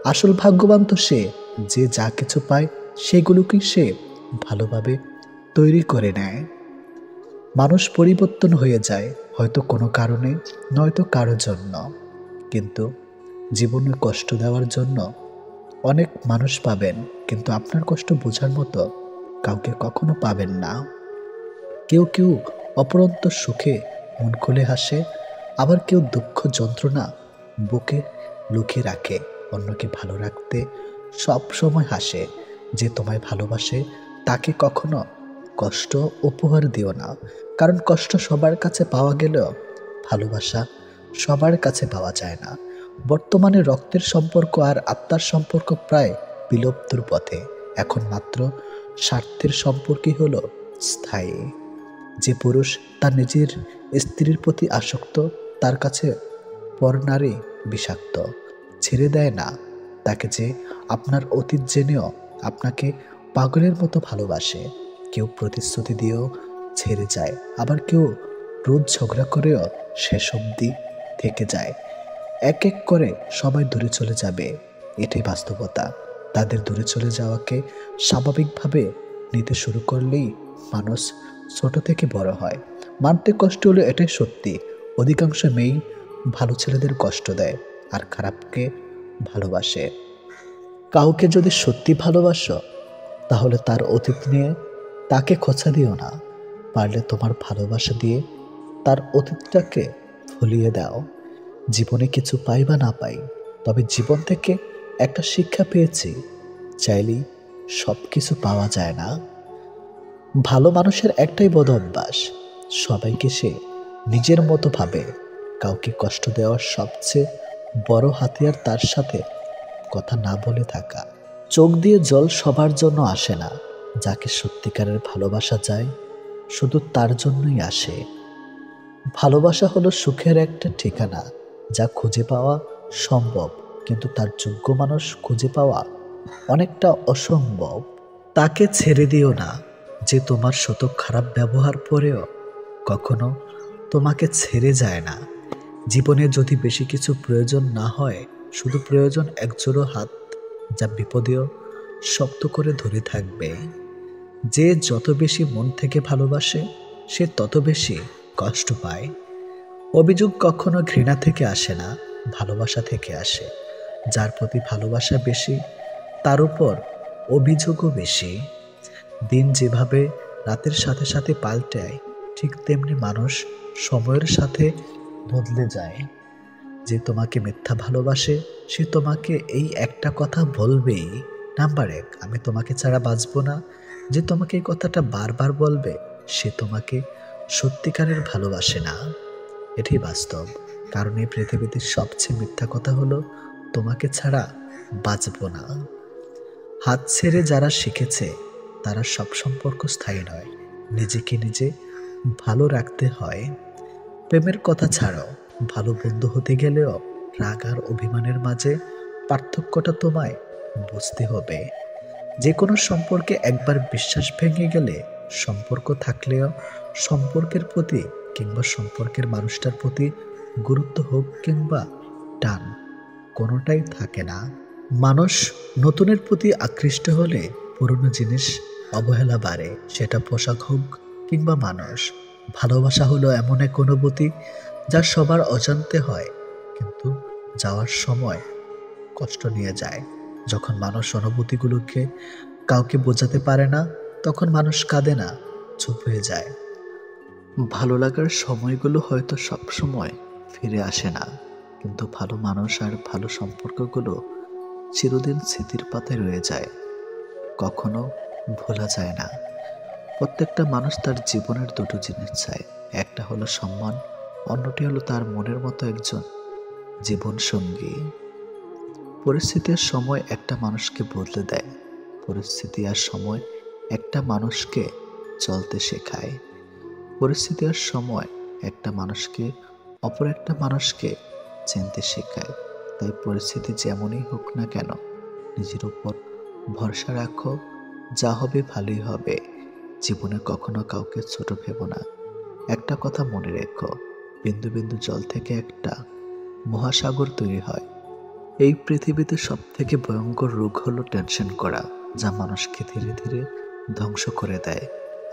আসল ভাগ্যবান তো সে যে যা কিছু পায় সেগুলোকেই সে ভালোভাবে তৈরি করে নেয়। মানুষ পরিবর্তন হয়ে যায়, হয়তো কোনো কারণে, নয়তো কারোর জন্য, কিন্তু জীবনে কষ্ট দেওয়ার জন্য অনেক মানুষ পাবেন, কিন্তু আপনার কষ্ট বোঝার মতো কাউকে কখনো পাবেন না। কেউ কেউ অপরন্ত সুখে মন খুলে হাসে, আবার কেউ দুঃখ যন্ত্রণা বুকে লুকিয়ে রাখে। অন্যকে ভালো রাখতে সব সময় হাসে। যে তোমায় ভালোবাসে তাকে কখনো কষ্ট উপহার দিও না, কারণ কষ্ট সবার কাছে পাওয়া গেলেও ভালোবাসা সবার কাছে পাওয়া যায় না। বর্তমানে রক্তের সম্পর্ক আর আত্মার সম্পর্ক প্রায় বিলুপ্তর পথে। এখন মাত্র স্বার্থের সম্পর্কই হলো স্থায়ী। যে পুরুষ তার নিজের স্ত্রীর প্রতি আসক্ত, তার কাছে পরনারী বিষাক্ত। ছেড়ে দেয় না তাকে যে আপনার অতীত জেনেও আপনাকে পাগলের মতো ভালোবাসে। কেউ প্রতিশ্রুতি দিয়েও ছেড়ে যায়, আবার কেউ রোজ ঝগড়া করেও শেষ অবধি থেকে যায়। এক এক করে সবাই দূরে চলে যাবে, এটাই বাস্তবতা। তাদের দূরে চলে যাওয়াকে স্বাভাবিকভাবে নিতে শুরু করলেই মানুষ ছোট থেকে বড় হয়। মানতে কষ্ট হলো, এটাই সত্যি। অধিকাংশ মেয়েই ভালো ছেলেদের কষ্ট দেয় আর খারাপকে ভালোবাসে। কাউকে যদি সত্যি ভালোবাসো, তাহলে তার অতীত নিয়ে তাকে খোঁচা দিও না। পারলে তোমার ভালোবাসা দিয়ে তার অতীতটাকে ভুলিয়ে দাও। জীবনে কিছু পাই বা না পাই, তবে জীবন থেকে একটা শিক্ষা পেয়েছি, চাইলেই সব কিছু পাওয়া যায় না। ভালো মানুষের একটাই বদ অভ্যাস, সবাইকে সে নিজের মতো ভাবে। কাউকে কষ্ট দেওয়ার সবচেয়ে বড় হাতিয়ার তার সাথে কথা না বলে থাকা। চোখ দিয়ে জল সবার জন্য আসে না, যাকে সত্যিকারের ভালোবাসা যায় শুধু তার জন্যই আসে। ভালোবাসা হলো সুখের একটা ঠিকানা, যা খুঁজে পাওয়া সম্ভব, কিন্তু তার যোগ্য মানুষ খুঁজে পাওয়া অনেকটা অসম্ভব। তাকে ছেড়ে দিও না যে তোমার শত খারাপ ব্যবহার পরেও কখনো তোমাকে ছেড়ে যায় না। জীবনে যদি বেশি কিছু প্রয়োজন না হয়, শুধু প্রয়োজন একজোড়ো হাত, যা বিপদেও শক্ত করে ধরে থাকবে। যে যত বেশি মন থেকে ভালোবাসে, সে তত বেশি কষ্ট পায়। অভিযোগ কখনো ঘৃণা থেকে আসে না, ভালোবাসা থেকে আসে। যার প্রতি ভালোবাসা বেশি, তার উপর অভিযোগও বেশি। দিন যেভাবে রাতের সাথে সাথে পাল্টায়, ঠিক তেমনি মানুষ সময়ের সাথে বদলে যায়। যে তোমাকে মিথ্যা ভালোবাসে, সে তোমাকে এই একটা কথা বলবেই, নাম্বার 1, আমি তোমাকে ছাড়া বাঁচব না। যে তোমাকে এই কথাটা বারবার বলবে, সে তোমাকে সত্যিকারের ভালোবাসে না। এটাই বাস্তব, কারণ এই পৃথিবীতে সবচেয়ে মিথ্যা কথা হলো তোমাকে ছাড়া বাঁচব না। হাত ছেড়ে যারা শিখেছে, তারা সব সম্পর্ক স্থায়ী নয়। নিজেকে নিজে ভালো রাখতে হয়। প্রেমের কথা ছাড়ো, ভালো বন্ধু হতে গেলেও রাগ আর অভিমানের মাঝে পার্থক্যটা তোমায় বুঝতে হবে। যে কোনো সম্পর্কে একবার বিশ্বাস ভেঙে গেলে, সম্পর্ক থাকলেও সম্পর্কের প্রতি কিংবা সম্পর্কের মানুষটার প্রতি গুরুত্ব হোক কিংবা টান, কোনোটাই থাকে না। মানুষ নতুনের প্রতি আকৃষ্ট হলে পুরনো জিনিস অবহেলা বাড়ে, সেটা পোশাক হোক কিংবা মানুষ। ভালোবাসা হলো এমন এক অনুভূতি যা সবার অজান্তে হয়, কিন্তু যাওয়ার সময় কষ্ট নিয়ে যায়। যখন মানুষ অনুভূতিগুলোকে কাউকে বোঝাতে পারে না, তখন মানুষ কাঁদে না, চুপ হয়ে যায়। ভালো লাগার সময়গুলো হয়তো সব সময় ফিরে আসে না, কিন্তু ভালো মানুষ আর ভালো সম্পর্কগুলো চিরদিন স্মৃতির পাতায় রয়ে যায়, কখনো ভোলা যায় না। প্রত্যেকটা মানুষ তার জীবনের দুটো জিনিস চায়, একটা হলো সম্মান, অন্যটি হলো তার মনের মতো একজন জীবন সঙ্গী। পরিস্থিতি আর সময় একটা মানুষকে বদলে দেয়, পরিস্থিতি আর সময় একটা মানুষকে চলতে শেখায়, পরিস্থিতি আর সময় একটা মানুষকে অপর একটা মানুষকে চিনতে শেখায়। তাই পরিস্থিতি যেমনই হোক না কেন, নিজের উপর ভরসা রাখো, যা হবে ভালোই হবে। জীবনে কখনো কাউকে ছোট ভেবো না। একটা কথা মনে রেখো, বিন্দু বিন্দু জল থেকে একটা মহাসাগর তৈরি হয়। এই পৃথিবীতে সব থেকে ভয়ঙ্কর রোগ হলো টেনশন করা, যা মানুষকে ধীরে ধীরে ধ্বংস করে দেয়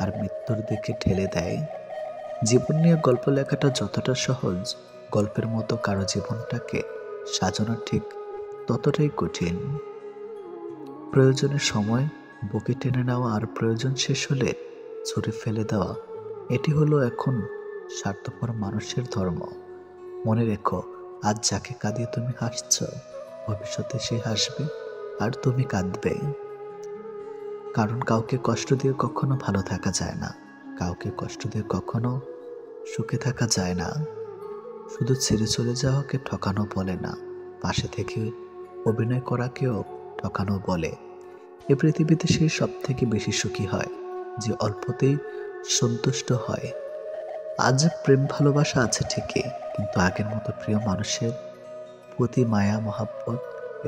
আর মৃত্যুর দিকে ঠেলে দেয়। জীবন নিয়ে গল্প লেখাটা যতটা সহজ, গল্পের মতো কারো জীবনটাকে সাজানো ঠিক ততটাই কঠিন। প্রয়োজনের সময় বুকে টেনে নেওয়া আর প্রয়োজন শেষ হলে ছুঁড়ে ফেলে দেওয়া, এটি হলো এখন স্বার্থপর মানুষের ধর্ম। মনে রেখো, আজ যাকে কাঁদিয়ে তুমি হাসছ, ভবিষ্যতে সে হাসবে আর তুমি কাঁদবে। কারণ কাউকে কষ্ট দিয়ে কখনো ভালো থাকা যায় না, কাউকে কষ্ট দিয়ে কখনো সুখে থাকা যায় না। শুধু ছেড়ে চলে যাওয়াকে ঠকানো বলে না, পাশে থেকে অভিনয় করাকেও ঠকানো বলে। এ পৃথিবীতে সে সব থেকে বেশি সুখী হয় যে অল্পতেই সন্তুষ্ট হয়। আজ প্রেম ভালোবাসা আছে ঠিকই, কিন্তু আগের মতো প্রিয় মানুষের প্রতি মায়া মহাব্বত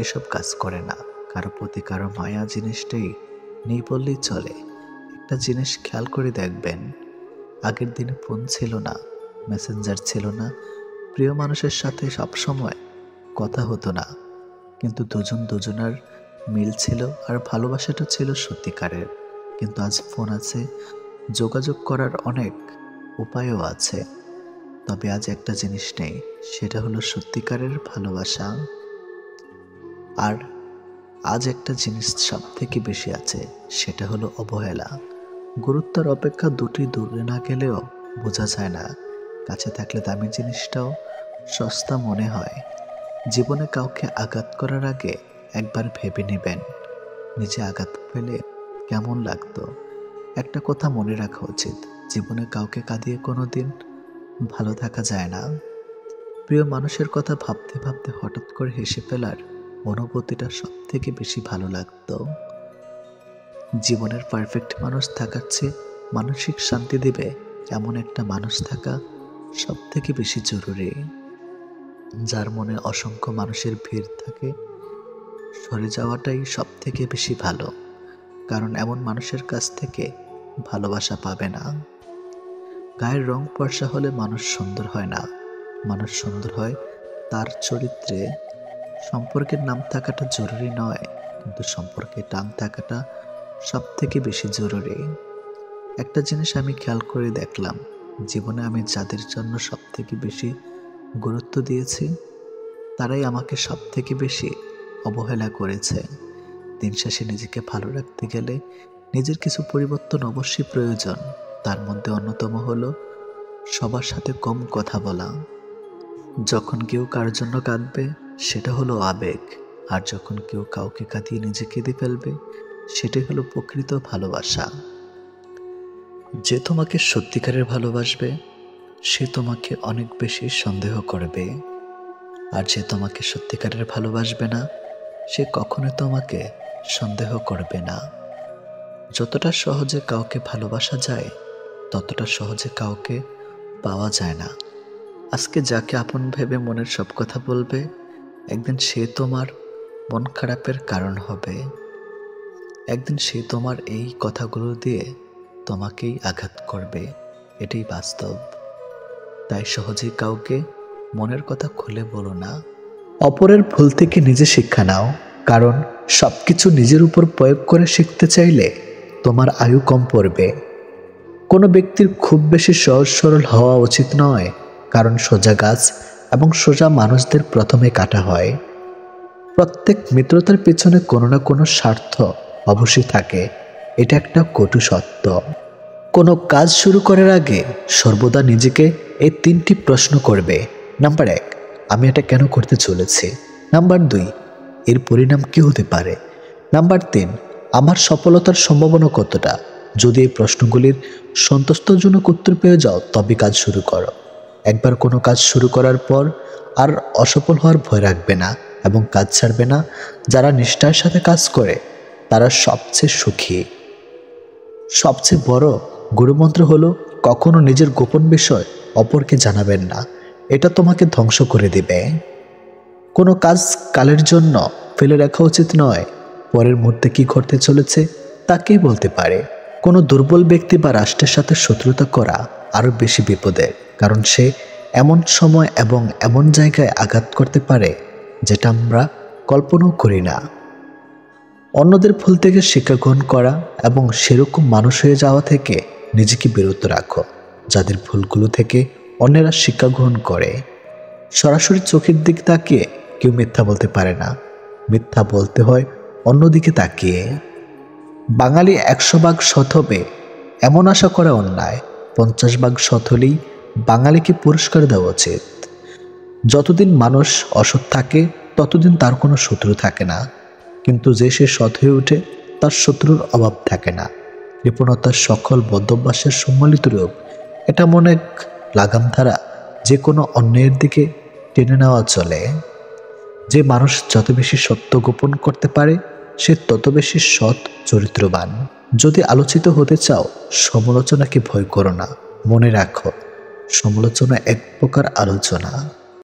এসব কাজ করে না। কারো প্রতি কারো মায়া জিনিসটাই নেই বললেই চলে। একটা জিনিস খেয়াল করে দেখবেন, আগের দিনে ফোন ছিল না, মেসেঞ্জার ছিল না, প্রিয় মানুষের সাথে সবসময় কথা হতো না, কিন্তু দুজন দুজনার মিল ছিল আর ভালোবাসাটা ছিল সত্যিকারের। কিন্তু আজ ফোন আছে, যোগাযোগ করার অনেক উপায়ও আছে, তবে আজ একটা জিনিস নেই, সেটা হলো সত্যিকারের ভালোবাসা। আর আজ একটা জিনিস সব থেকে বেশি আছে, সেটা হলো অবহেলা। গুরুত্বের অপেক্ষা দুটি দূরে না গেলেও বোঝা যায় না, কাছে থাকলে দামি জিনিসটাও সস্তা মনে হয়। জীবনে কাউকে আঘাত করার আগে একবার ভেবে নেবেন, নিজে আঘাত পেলে কেমন লাগতো। একটা কথা মনে রাখা উচিত, জীবনে কাউকে কাঁদিয়ে কোনোদিন ভালো থাকা যায় না। প্রিয় মানুষের কথা ভাবতে ভাবতে হঠাৎ করে হেসে ফেলার অনুভূতিটা সব থেকে বেশি ভালো লাগতো। জীবনের পারফেক্ট মানুষ থাকার চেয়ে মানসিক শান্তি দেবে এমন একটা মানুষ থাকা সব থেকে বেশি জরুরি। যার মনে অসংখ্য মানুষের ভিড় থাকে, সরে যাওয়াটাই সব থেকে বেশি ভালো, কারণ এমন মানুষের কাছ থেকে ভালোবাসা পাবে না। গায়ের রং ফর্সা হলে মানুষ সুন্দর হয় না, মানুষ সুন্দর হয় তার চরিত্রে। সম্পর্কের নাম থাকাটা জরুরি নয়, কিন্তু সম্পর্কে টান থাকাটা সব থেকে বেশি জরুরি। একটা জিনিস আমি খেয়াল করে দেখলাম, জীবনে আমি যাদের জন্য সব থেকে বেশি গুরুত্ব দিয়েছি, তারাই আমাকে সব থেকে বেশি অবহেলা করেছে। দিন শেষে নিজেকে ভালো রাখতে গেলে নিজের কিছু পরিবর্তন অবশ্যই প্রয়োজন। তার মধ্যে অন্যতম হলো সবার সাথে কম কথা বলা। যখন কেউ কার জন্য কাঁদবে, সেটা হলো আবেগ, আর যখন কেউ কাউকে কাঁদিয়ে নিজে কেঁদে ফেলবে, সেটাই হলো প্রকৃত ভালোবাসা। যে তোমাকে সত্যিকারের ভালোবাসবে, সে তোমাকে অনেক বেশি সন্দেহ করবে, আর যে তোমাকে সত্যিকারের ভালোবাসবে না, সে কখনোই তোমাকে সন্দেহ করবে না। যতটা সহজে কাউকে ভালোবাসা যায়, ততটা সহজে কাউকে পাওয়া যায় না। আজকে যাকে আপন ভেবে মনের সব কথা বলবে, একদিন সে তোমার মন খারাপের কারণ হবে। একদিন সে তোমার এই কথাগুলো দিয়ে তোমাকেই আঘাত করবে, এটাই বাস্তব। তাই সহজেই কাউকে মনের কথা খুলে বলো না। অপরের ভুল থেকে নিজে শিক্ষা নাও, কারণ সবকিছু নিজের উপর প্রয়োগ করে শিখতে চাইলে তোমার আয়ু কম পড়বে। কোনো ব্যক্তির খুব বেশি সহজ সরল হওয়া উচিত নয়, কারণ সোজা গাছ এবং সোজা মানুষদের প্রথমে কাটা হয়। প্রত্যেক মিত্রতার পেছনে কোনো না কোনো স্বার্থ অবশ্যই থাকে, এটা একটা কটু সত্য। কোনো কাজ শুরু করার আগে সর্বদা নিজেকে এই 3টি প্রশ্ন করবে। নাম্বার 1, আমি এটা কেন করতে চলেছি? নাম্বার 2, এর পরিণাম কী হতে পারে? নাম্বার 3, আমার সফলতার সম্ভাবনা কতটা? যদি এই প্রশ্নগুলির সন্তুষ্টজনক উত্তর পেয়ে যাও তবে কাজ শুরু করো। একবার কোনো কাজ শুরু করার পর আর অসফল হওয়ার ভয় রাখবে না এবং কাজ ছাড়বে না। যারা নিষ্ঠার সাথে কাজ করে তারা সবচেয়ে সুখী। সবচেয়ে বড় গুরুমন্ত্র হলো কখনো নিজের গোপন বিষয় অপরকে জানাবেন না, এটা তোমাকে ধ্বংস করে দেবে। কোনো কাজ কালের জন্য ফেলে রাখা উচিত নয়, পরের মুহূর্তে কি ঘটতে চলেছে তা কে বলতে পারে। কোনো দুর্বল ব্যক্তি বা রাষ্ট্রের সাথে শত্রুতা করা আরও বেশি বিপদের, কারণ সে এমন সময় এবং এমন জায়গায় আঘাত করতে পারে যেটা আমরা কল্পনাও করি না। অন্যদের ভুল থেকে শিক্ষা গ্রহণ করা এবং সেরকম মানুষ হয়ে যাওয়া থেকে নিজেকে বিরত রাখো যাদের ভুলগুলো থেকে অন্যেরা শিক্ষা গ্রহণ করে। সরাসরি চোখের দিক তাকিয়ে কেউ মিথ্যা বলতে পারে না, মিথ্যা বলতে হয় অন্যদিকে তাকিয়ে। বাঙালি 100 ভাগ সৎ হবে এমন আশা করা অন্যায়, 50 ভাগ সৎ হলেই বাঙালিকে পুরস্কার দেওয়া উচিত। যতদিন মানুষ অসৎ থাকে ততদিন তার কোনো শত্রু থাকে না, কিন্তু যে সে সৎ হয়ে ওঠে তার শত্রুর অভাব থাকে না। কৃপণতার সকল বদ্ধভ্যাসের সম্মিলিত রূপ, এটা মনে এক লাগাম ধারা যে কোনো অন্যায়ের দিকে টেনে নেওয়া চলে। যে মানুষ যত বেশি সত্য গোপন করতে পারে সে তত বেশি সৎ চরিত্রবান। যদি আলোচিত হতে চাও সমালোচনাকে ভয় করো না, মনে রাখো সমালোচনা এক প্রকার আলোচনা।